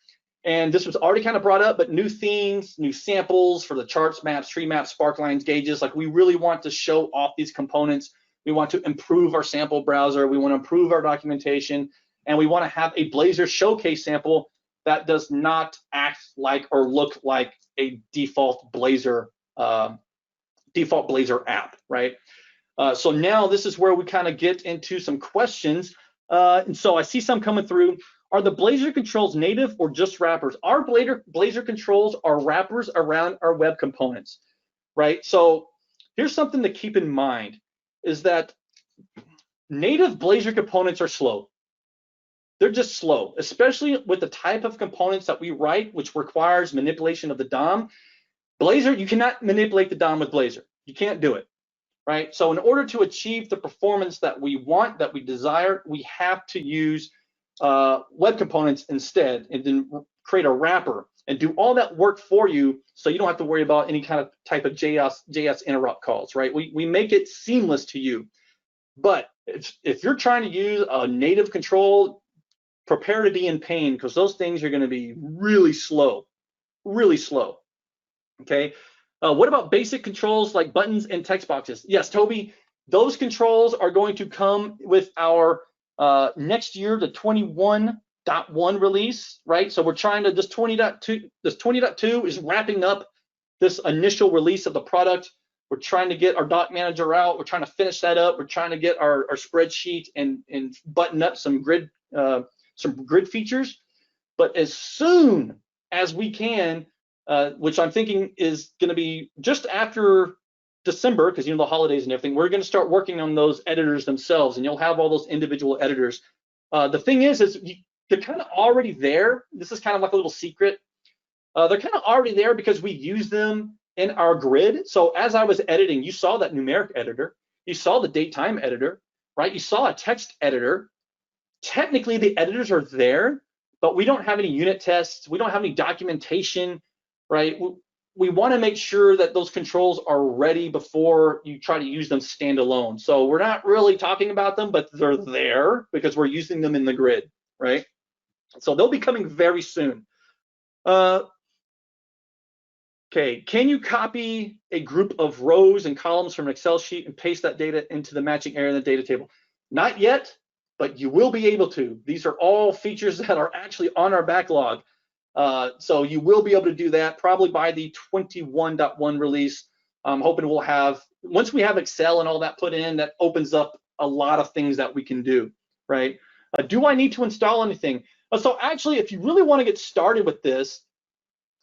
S1: And this was already kind of brought up, but new themes, new samples for the charts, maps, tree maps, sparklines, gauges. Like, we really want to show off these components. We want to improve our sample browser. We want to improve our documentation, and we want to have a Blazor showcase sample that does not act like or look like a default Blazor app, right? So now this is where we kind of get into some questions. And so I see some coming through. Are the Blazor controls native or just wrappers? Our Blazor controls are wrappers around our web components, right? So here's something to keep in mind, is that native Blazor components are slow. They're just slow, especially with the type of components that we write, which requires manipulation of the DOM. Blazor, you cannot manipulate the DOM with Blazor. You can't do it, right? So in order to achieve the performance that we want, that we desire, we have to use web components instead, and then create a wrapper and do all that work for you, so you don't have to worry about any kind of type of JS interrupt calls, right? We make it seamless to you. But if you're trying to use a native control, prepare to be in pain, because those things are going to be really slow, okay? What about basic controls like buttons and text boxes? Yes, Toby, those controls are going to come with our next year, the 21.1 release, right? So we're trying to, this 20.2 is wrapping up this initial release of the product. We're trying to get our doc manager out. We're trying to finish that up. We're trying to get our spreadsheet and button up some grid features. But as soon as we can, which I'm thinking is going to be just after December, because the holidays and everything. We're going to start working on those editors themselves, and you'll have all those individual editors. The thing is they're kind of already there. This is kind of like a little secret. They're kind of already there because we use them in our grid. So as I was editing, you saw that numeric editor, you saw the date time editor, right? You saw a text editor. Technically, the editors are there, but we don't have any unit tests. We don't have any documentation, right? We want to make sure that those controls are ready before you try to use them standalone. So we're not really talking about them, but they're there because we're using them in the grid, right? So they'll be coming very soon. Okay, can you copy a group of rows and columns from an Excel sheet and paste that data into the matching area in the data table? Not yet, but you will be able to. These are all features that are actually on our backlog. So you will be able to do that probably by the 21.1 release. I'm hoping we'll have, once we have Excel and all that put in, that opens up a lot of things that we can do, right? Do I need to install anything? So actually, if you really want to get started with this,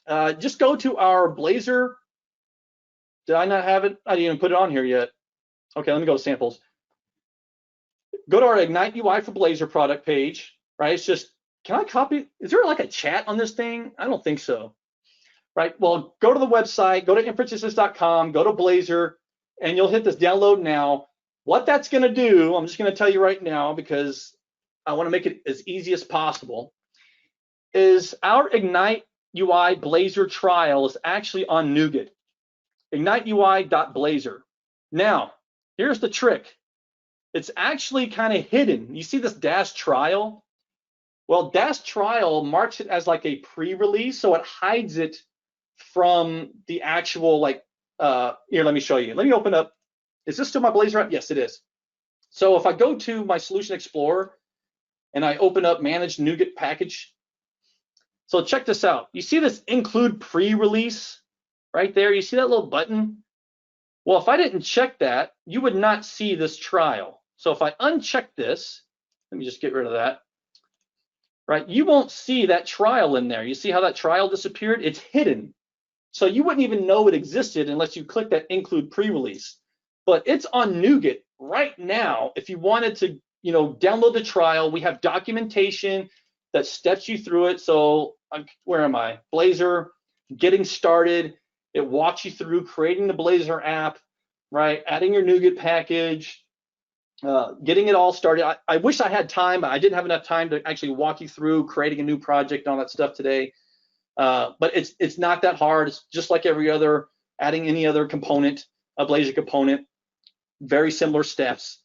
S1: just go to our Blazor. Did I not have it? I didn't even put it on here yet. Okay, let me go to samples. Go to our Ignite UI for Blazor product page, right? It's just, can I copy? Is there like a chat on this thing? I don't think so, right? Well, go to the website, go to infragenesis.com, go to Blazor, and you'll hit this download now. What that's going to do, I'm just going to tell you right now because I want to make it as easy as possible, is our Ignite UI Blazor trial is actually on NuGet, igniteui.blazor. Now, here's the trick. It's actually kind of hidden. You see this dash trial? Well, dash trial marks it as like a pre-release, so it hides it from the actual, like, here, let me show you. Let me open up. Is this still my Blazor app? Yes, it is. So if I go to my Solution Explorer and I open up Manage NuGet Package, so check this out. You see this include pre-release right there? You see that little button? Well, if I didn't check that, you would not see this trial. So if I uncheck this, let me just get rid of that, right? You won't see that trial in there. You see how that trial disappeared? It's hidden. So you wouldn't even know it existed unless you click that include pre-release. But it's on NuGet right now. If you wanted to, download the trial, we have documentation that steps you through it. So where am I? Blazor, getting started. It walks you through creating the Blazor app, right? Adding your NuGet package, getting it all started. I wish I had time, but I didn't have enough time to actually walk you through creating a new project and all that stuff today. But it's not that hard. It's just like every other, adding any other component, a Blazor component, very similar steps.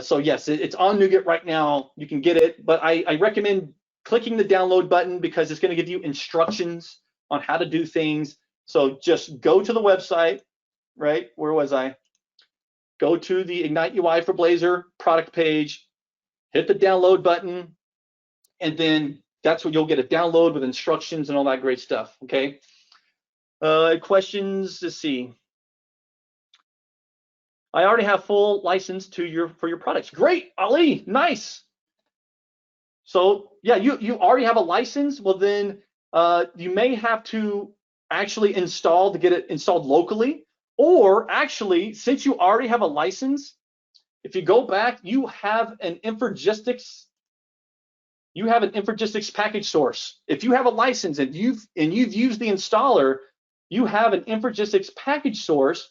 S1: So yes, it's on NuGet right now. You can get it, but I recommend clicking the download button because it's going to give you instructions on how to do things. So just go to the website, right? Where was I? Go to the Ignite UI for Blazor product page, hit the download button, and then that's where you'll get a download with instructions and all that great stuff, okay? Questions, let's see. I already have full license for your products. Great, Ali, nice. So yeah, you already have a license. Well then, you may have to actually install to get it installed locally, or actually, since you already have a license, if you go back, you have an Infragistics package source. If you have a license and you've used the installer, you have an Infragistics package source,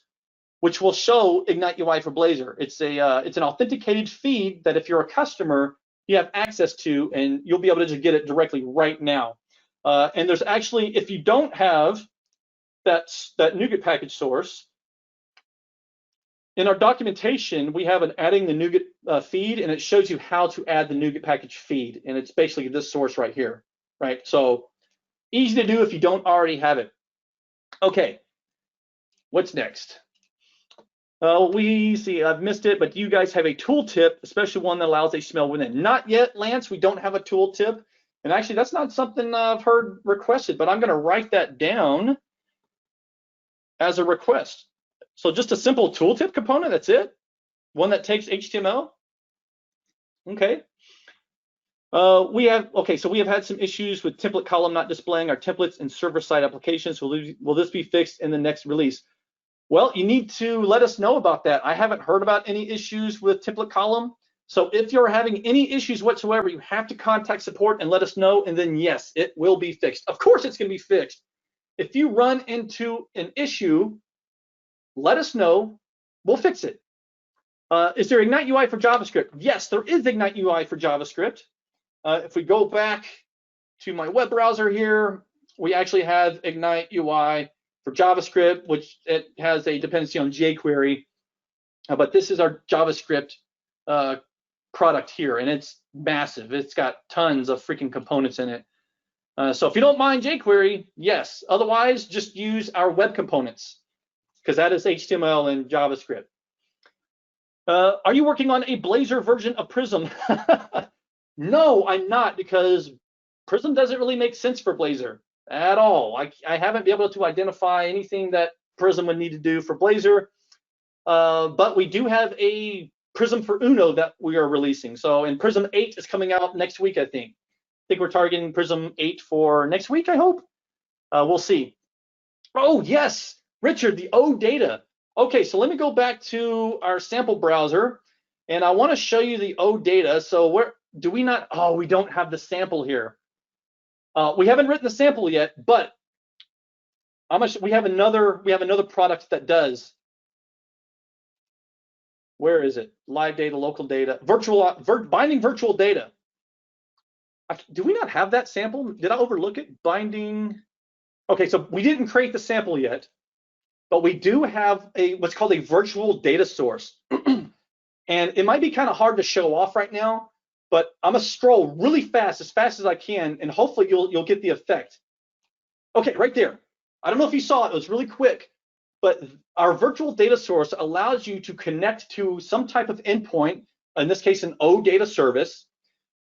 S1: which will show Ignite UI for Blazor. It's an authenticated feed that if you're a customer, you have access to, and you'll be able to just get it directly right now. And there's actually, if you don't have that NuGet package source, in our documentation, we have an adding the NuGet feed, and it shows you how to add the NuGet package feed, and it's basically this source right here, right? So easy to do if you don't already have it. Okay, what's next? We see, I've missed it, but you guys have a tooltip, especially one that allows HTML within. Not yet, Lance, we don't have a tooltip. And actually, that's not something I've heard requested, but I'm going to write that down as a request. So just a simple tooltip component, that's it? One that takes HTML? Okay. We have had some issues with template column not displaying our templates in server-side applications. Will this be fixed in the next release? Well, you need to let us know about that. I haven't heard about any issues with template column. So if you're having any issues whatsoever, you have to contact support and let us know, and then yes, it will be fixed. Of course it's going to be fixed. If you run into an issue, let us know. We'll fix it. Is there Ignite UI for JavaScript? Yes, there is Ignite UI for JavaScript. If we go back to my web browser here, we actually have Ignite UI for JavaScript, which it has a dependency on jQuery. But this is our JavaScript product here, and it's massive. It's got tons of freaking components in it. So if you don't mind jQuery, yes. Otherwise, just use our web components, because that is HTML and JavaScript. Are you working on a Blazor version of Prism? No, I'm not, because Prism doesn't really make sense for Blazor at all. I haven't been able to identify anything that Prism would need to do for Blazor, but we do have a Prism for Uno that we are releasing. So, and Prism 8 is coming out next week, I think. I think we're targeting Prism 8 for next week, I hope. We'll see. Oh, yes, Richard, the O data. Okay, so let me go back to our sample browser, and I want to show you the O data. So where do we not? Oh, we don't have the sample here. We haven't written the sample yet, but we have another product that does. Where is it? Live data, local data, binding virtual data. Do we not have that sample? Did I overlook it? Binding. Okay, so we didn't create the sample yet, but we do have what's called a virtual data source. And it might be kind of hard to show off right now, but I'm gonna scroll really fast, as fast as I can, and hopefully you'll get the effect. Okay, right there. I don't know if you saw it, it was really quick, but our virtual data source allows you to connect to some type of endpoint, in this case, an O data service,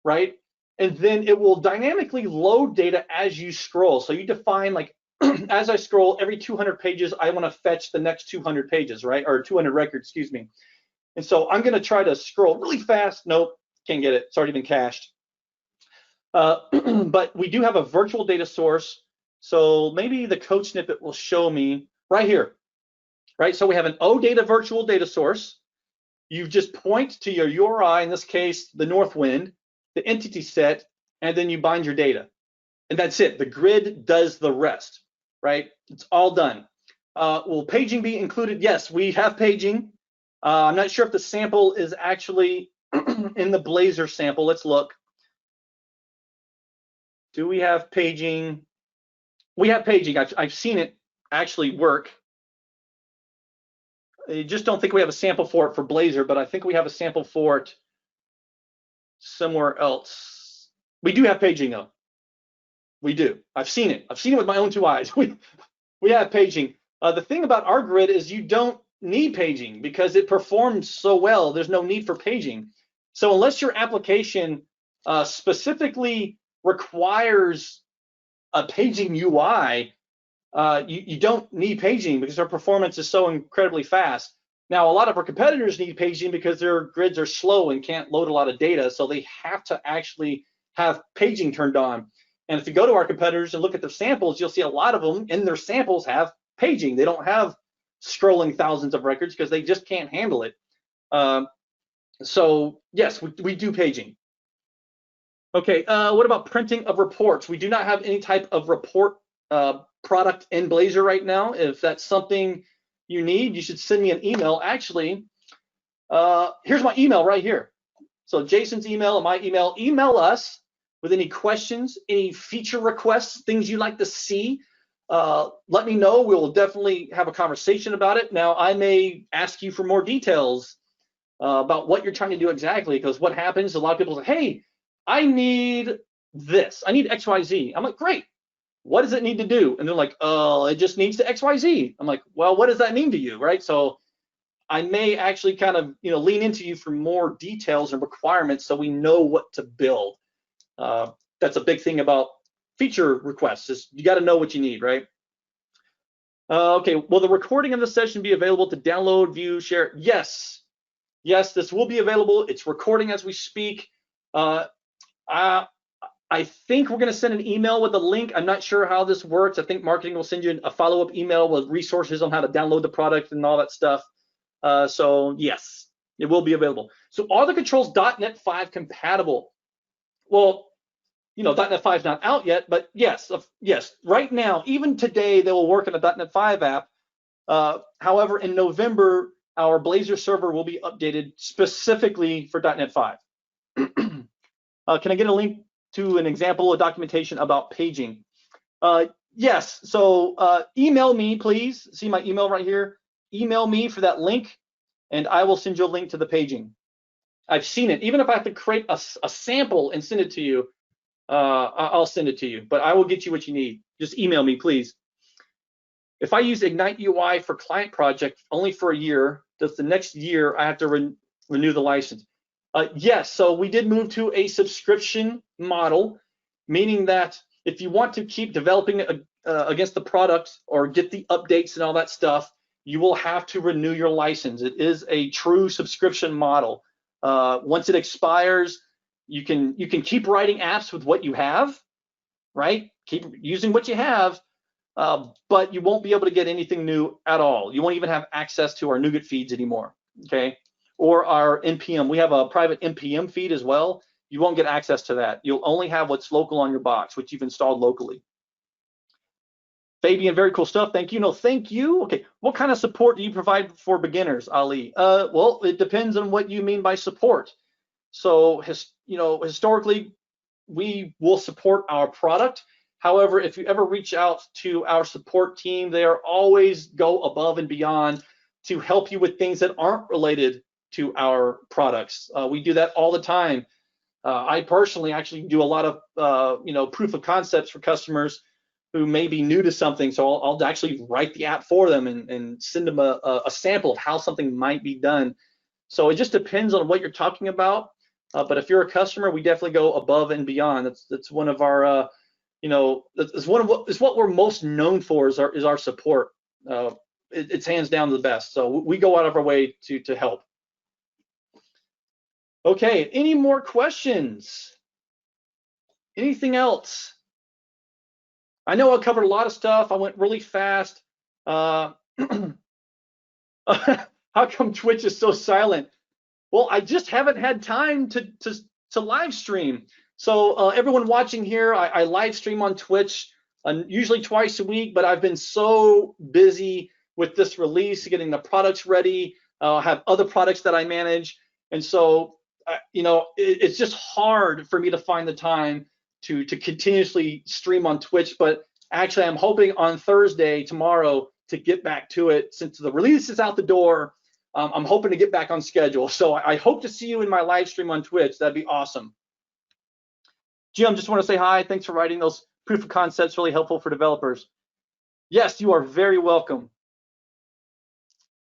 S1: right? And then it will dynamically load data as you scroll. So you define, like, as I scroll, every 200 pages, I want to fetch the next 200 pages, right? Or 200 records, excuse me. And so I'm going to try to scroll really fast. Nope, can't get it. It's already been cached. But we do have a virtual data source. So maybe the code snippet will show me right here, right? So we have an OData virtual data source. You just point to your URI, in this case, the Northwind, the entity set, and then you bind your data. And that's it. The grid does the rest, right? It's all done. Will paging be included? Yes, we have paging. I'm not sure if the sample is actually in the Blazor sample. Let's look. Do we have paging? We have paging. I've seen it actually work. I just don't think we have a sample for it for Blazor, but I think we have a sample for it somewhere else. We do have paging though. We do. I've seen it. I've seen it with my own two eyes. We have paging. The thing about our grid is you don't need paging because it performs so well. There's no need for paging. So unless your application specifically requires a paging UI, you don't need paging because our performance is so incredibly fast. Now, a lot of our competitors need paging because their grids are slow and can't load a lot of data, so they have to actually have paging turned on. And if you go to our competitors and look at their samples, you'll see a lot of them in their samples have paging. They don't have scrolling thousands of records because they just can't handle it. So yes, we do paging. Okay, what about printing of reports? We do not have any type of report product in Blazor right now. If that's something you need, you should send me an email. Actually, here's my email right here. So Jason's email and my email. Email us with any questions, any feature requests, things you'd like to see. Let me know. We will definitely have a conversation about it. Now, I may ask you for more details about what you're trying to do exactly, because what happens, a lot of people say, hey, I need this. I need XYZ. I'm like, great. What does it need to do? And they're like, oh, it just needs to XYZ. I'm like, well, what does that mean to you, right? So I may actually kind of, lean into you for more details and requirements so we know what to build. That's a big thing about feature requests, is you got to know what you need, right? Okay, will the recording of the session be available to download, view, share? Yes, this will be available. It's recording as we speak. I think we're going to send an email with a link. I'm not sure how this works. I think marketing will send you a follow-up email with resources on how to download the product and all that stuff. So yes, it will be available. So are the controls .NET 5 compatible? Well, you know, .NET 5 is not out yet, but yes, right now, even today, they will work on a .NET 5 app. However, in November, our Blazor server will be updated specifically for .NET 5. Can I get a link to an example of documentation about paging? Yes, so email me, please. See my email right here. Email me for that link, and I will send you a link to the paging. I've seen it. Even if I have to create a sample and send it to you, I'll send it to you, but I will get you what you need. Just email me, please. If I use Ignite UI for client project only for a year, does the next year I have to renew the license? Yes, so we did move to a subscription model, meaning that if you want to keep developing against the product or get the updates and all that stuff, you will have to renew your license. It is a true subscription model. Once it expires, you can keep writing apps with what you have, right? Keep using what you have, but you won't be able to get anything new at all. You won't even have access to our NuGet feeds anymore, okay? Or our NPM. We have a private NPM feed as well. You won't get access to that. You'll only have what's local on your box, which you've installed locally. Fabian, very cool stuff. Thank you. No, thank you. Okay, what kind of support do you provide for beginners, Ali? Well, it depends on what you mean by support. So, historically, we will support our product. However, if you ever reach out to our support team, they are always go above and beyond to help you with things that aren't related to our products. We do that all the time. I personally actually do a lot of proof of concepts for customers who may be new to something. So I'll actually write the app for them and send them a sample of how something might be done. So it just depends on what you're talking about. But if you're a customer, we definitely go above and beyond. That's one of our it's what we're most known for is our support. It's hands down the best. So we go out of our way to help. Okay, any more questions? Anything else? I know I covered a lot of stuff. I went really fast. How come Twitch is so silent? Well, I just haven't had time to live stream. So everyone watching here, I live stream on Twitch usually twice a week, but I've been so busy with this release, getting the products ready. I have other products that I manage. And so, it's just hard for me to find the time to continuously stream on Twitch. But actually, I'm hoping on Thursday, tomorrow, to get back to it. Since the release is out the door, I'm hoping to get back on schedule. So I hope to see you in my live stream on Twitch. That'd be awesome. Jim, just want to say hi. Thanks for writing those proof of concepts, really helpful for developers. Yes, you are very welcome.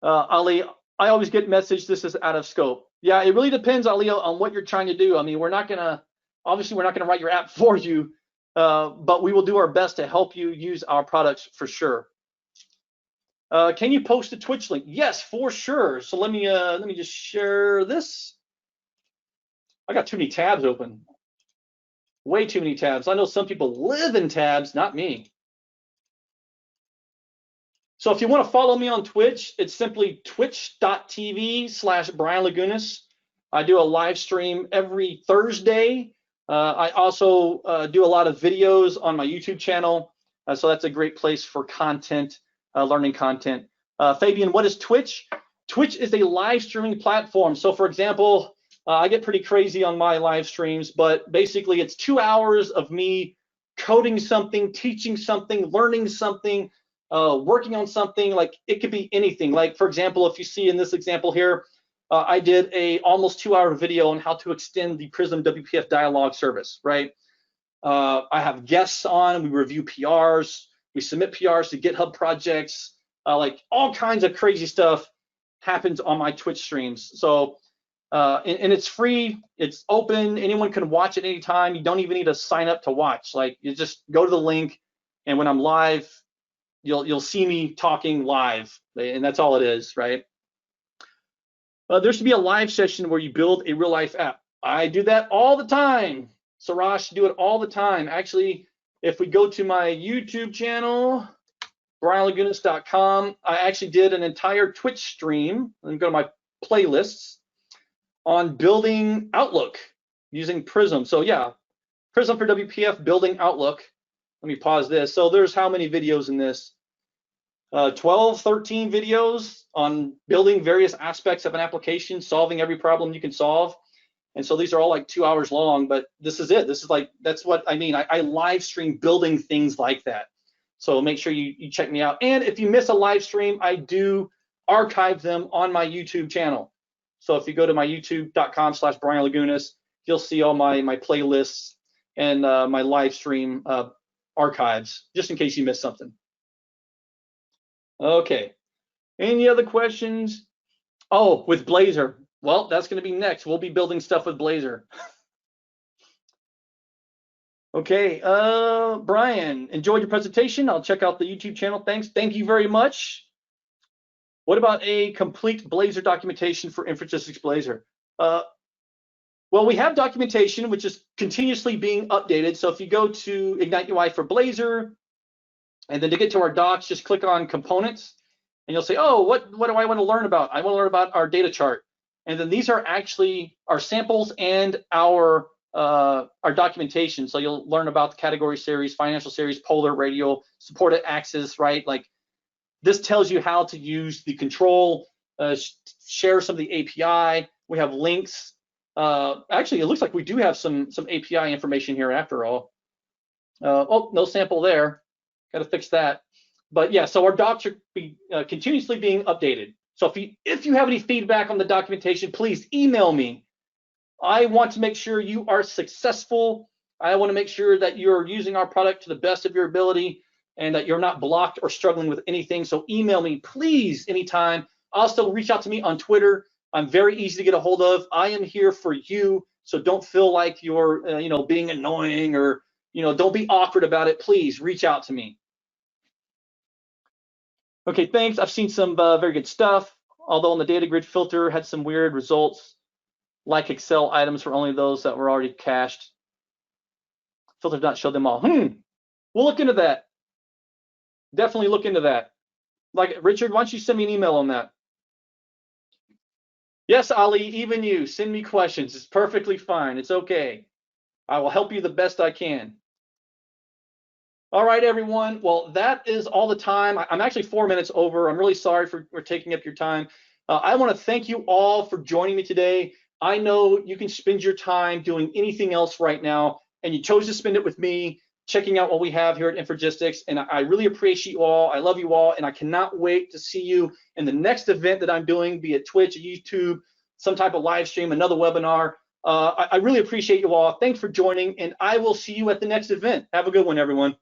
S1: Ali, I always get message this is out of scope. Yeah, it really depends, Ali, on what you're trying to do. I mean, we're not gonna write your app for you, but we will do our best to help you use our products for sure. Can you post a Twitch link? Yes, for sure. So let me just share this. I got too many tabs open. Way too many tabs. I know some people live in tabs, not me. So if you want to follow me on Twitch, it's simply twitch.tv/Brian Lagunas. I do a live stream every Thursday. I also do a lot of videos on my YouTube channel. So that's a great place for content, learning content. Fabian, what is Twitch? Twitch is a live streaming platform. So for example, I get pretty crazy on my live streams, but basically it's 2 hours of me coding something, teaching something, learning something, working on something. Like it could be anything. Like for example, if you see in this example here, I did a almost 2-hour video on how to extend the Prism WPF dialogue service, right? I have guests on, we review PRs, we submit PRs to GitHub projects, like all kinds of crazy stuff happens on my Twitch streams. So, and it's free, it's open, anyone can watch at any time. You don't even need to sign up to watch. Like you just go to the link, and when I'm live, you'll see me talking live, and that's all it is, right? There should be a live session where you build a real life app. I do that all the time. Sarash, do it all the time. Actually, if we go to my YouTube channel, brianlagunas.com, I actually did an entire Twitch stream. Let me go to my playlists on building Outlook using Prism. So yeah, Prism for WPF, building Outlook. Let me pause this. So there's how many videos in this? 12, 13 videos on building various aspects of an application, solving every problem you can solve. And so these are all like 2 hours long, but this is it. This is like, that's what I mean. I live stream building things like that. So make sure you check me out. And if you miss a live stream, I do archive them on my YouTube channel. So if you go to my youtube.com/BrianLagunas, you'll see all my playlists and my live stream archives, just in case you missed something. Okay, any other questions? Oh, with Blazor. Well, that's going to be next. We'll be building stuff with Blazor. Okay, Brian, enjoyed your presentation. I'll check out the YouTube channel. Thanks. Thank you very much. What about a complete Blazor documentation for Infragistics Blazor? Well, we have documentation which is continuously being updated. So if you go to Ignite UI for Blazor, and then to get to our docs, just click on components, and you'll say, oh, what do I want to learn about? I want to learn about our data chart. And then these are actually our samples and our documentation. So you'll learn about the category series, financial series, polar, radial, supported axis, right? Like this tells you how to use the control, share some of the API. We have links. Actually, it looks like we do have some API information here after all. Oh, no sample there. Got to fix that. But yeah, so our docs are continuously being updated. So if you have any feedback on the documentation, please email me. I want to make sure you are successful. I want to make sure that you're using our product to the best of your ability and that you're not blocked or struggling with anything. So email me, please, anytime. Also, reach out to me on Twitter. I'm very easy to get a hold of. I am here for you. So don't feel like you're being annoying or don't be awkward about it. Please reach out to me. Okay, thanks. I've seen some very good stuff. Although on the data grid filter had some weird results, like Excel items for only those that were already cached. Filter did not show them all. We'll look into that. Definitely look into that. Like Richard, why don't you send me an email on that? Yes, Ali, even you, send me questions. It's perfectly fine. It's okay. I will help you the best I can. All right, everyone. Well, that is all the time. I'm actually 4 minutes over. I'm really sorry for taking up your time. I want to thank you all for joining me today. I know you can spend your time doing anything else right now, and you chose to spend it with me, checking out what we have here at Infragistics, and I really appreciate you all. I love you all, and I cannot wait to see you in the next event that I'm doing, be it Twitch, YouTube, some type of live stream, another webinar. I really appreciate you all. Thanks for joining, and I will see you at the next event. Have a good one, everyone.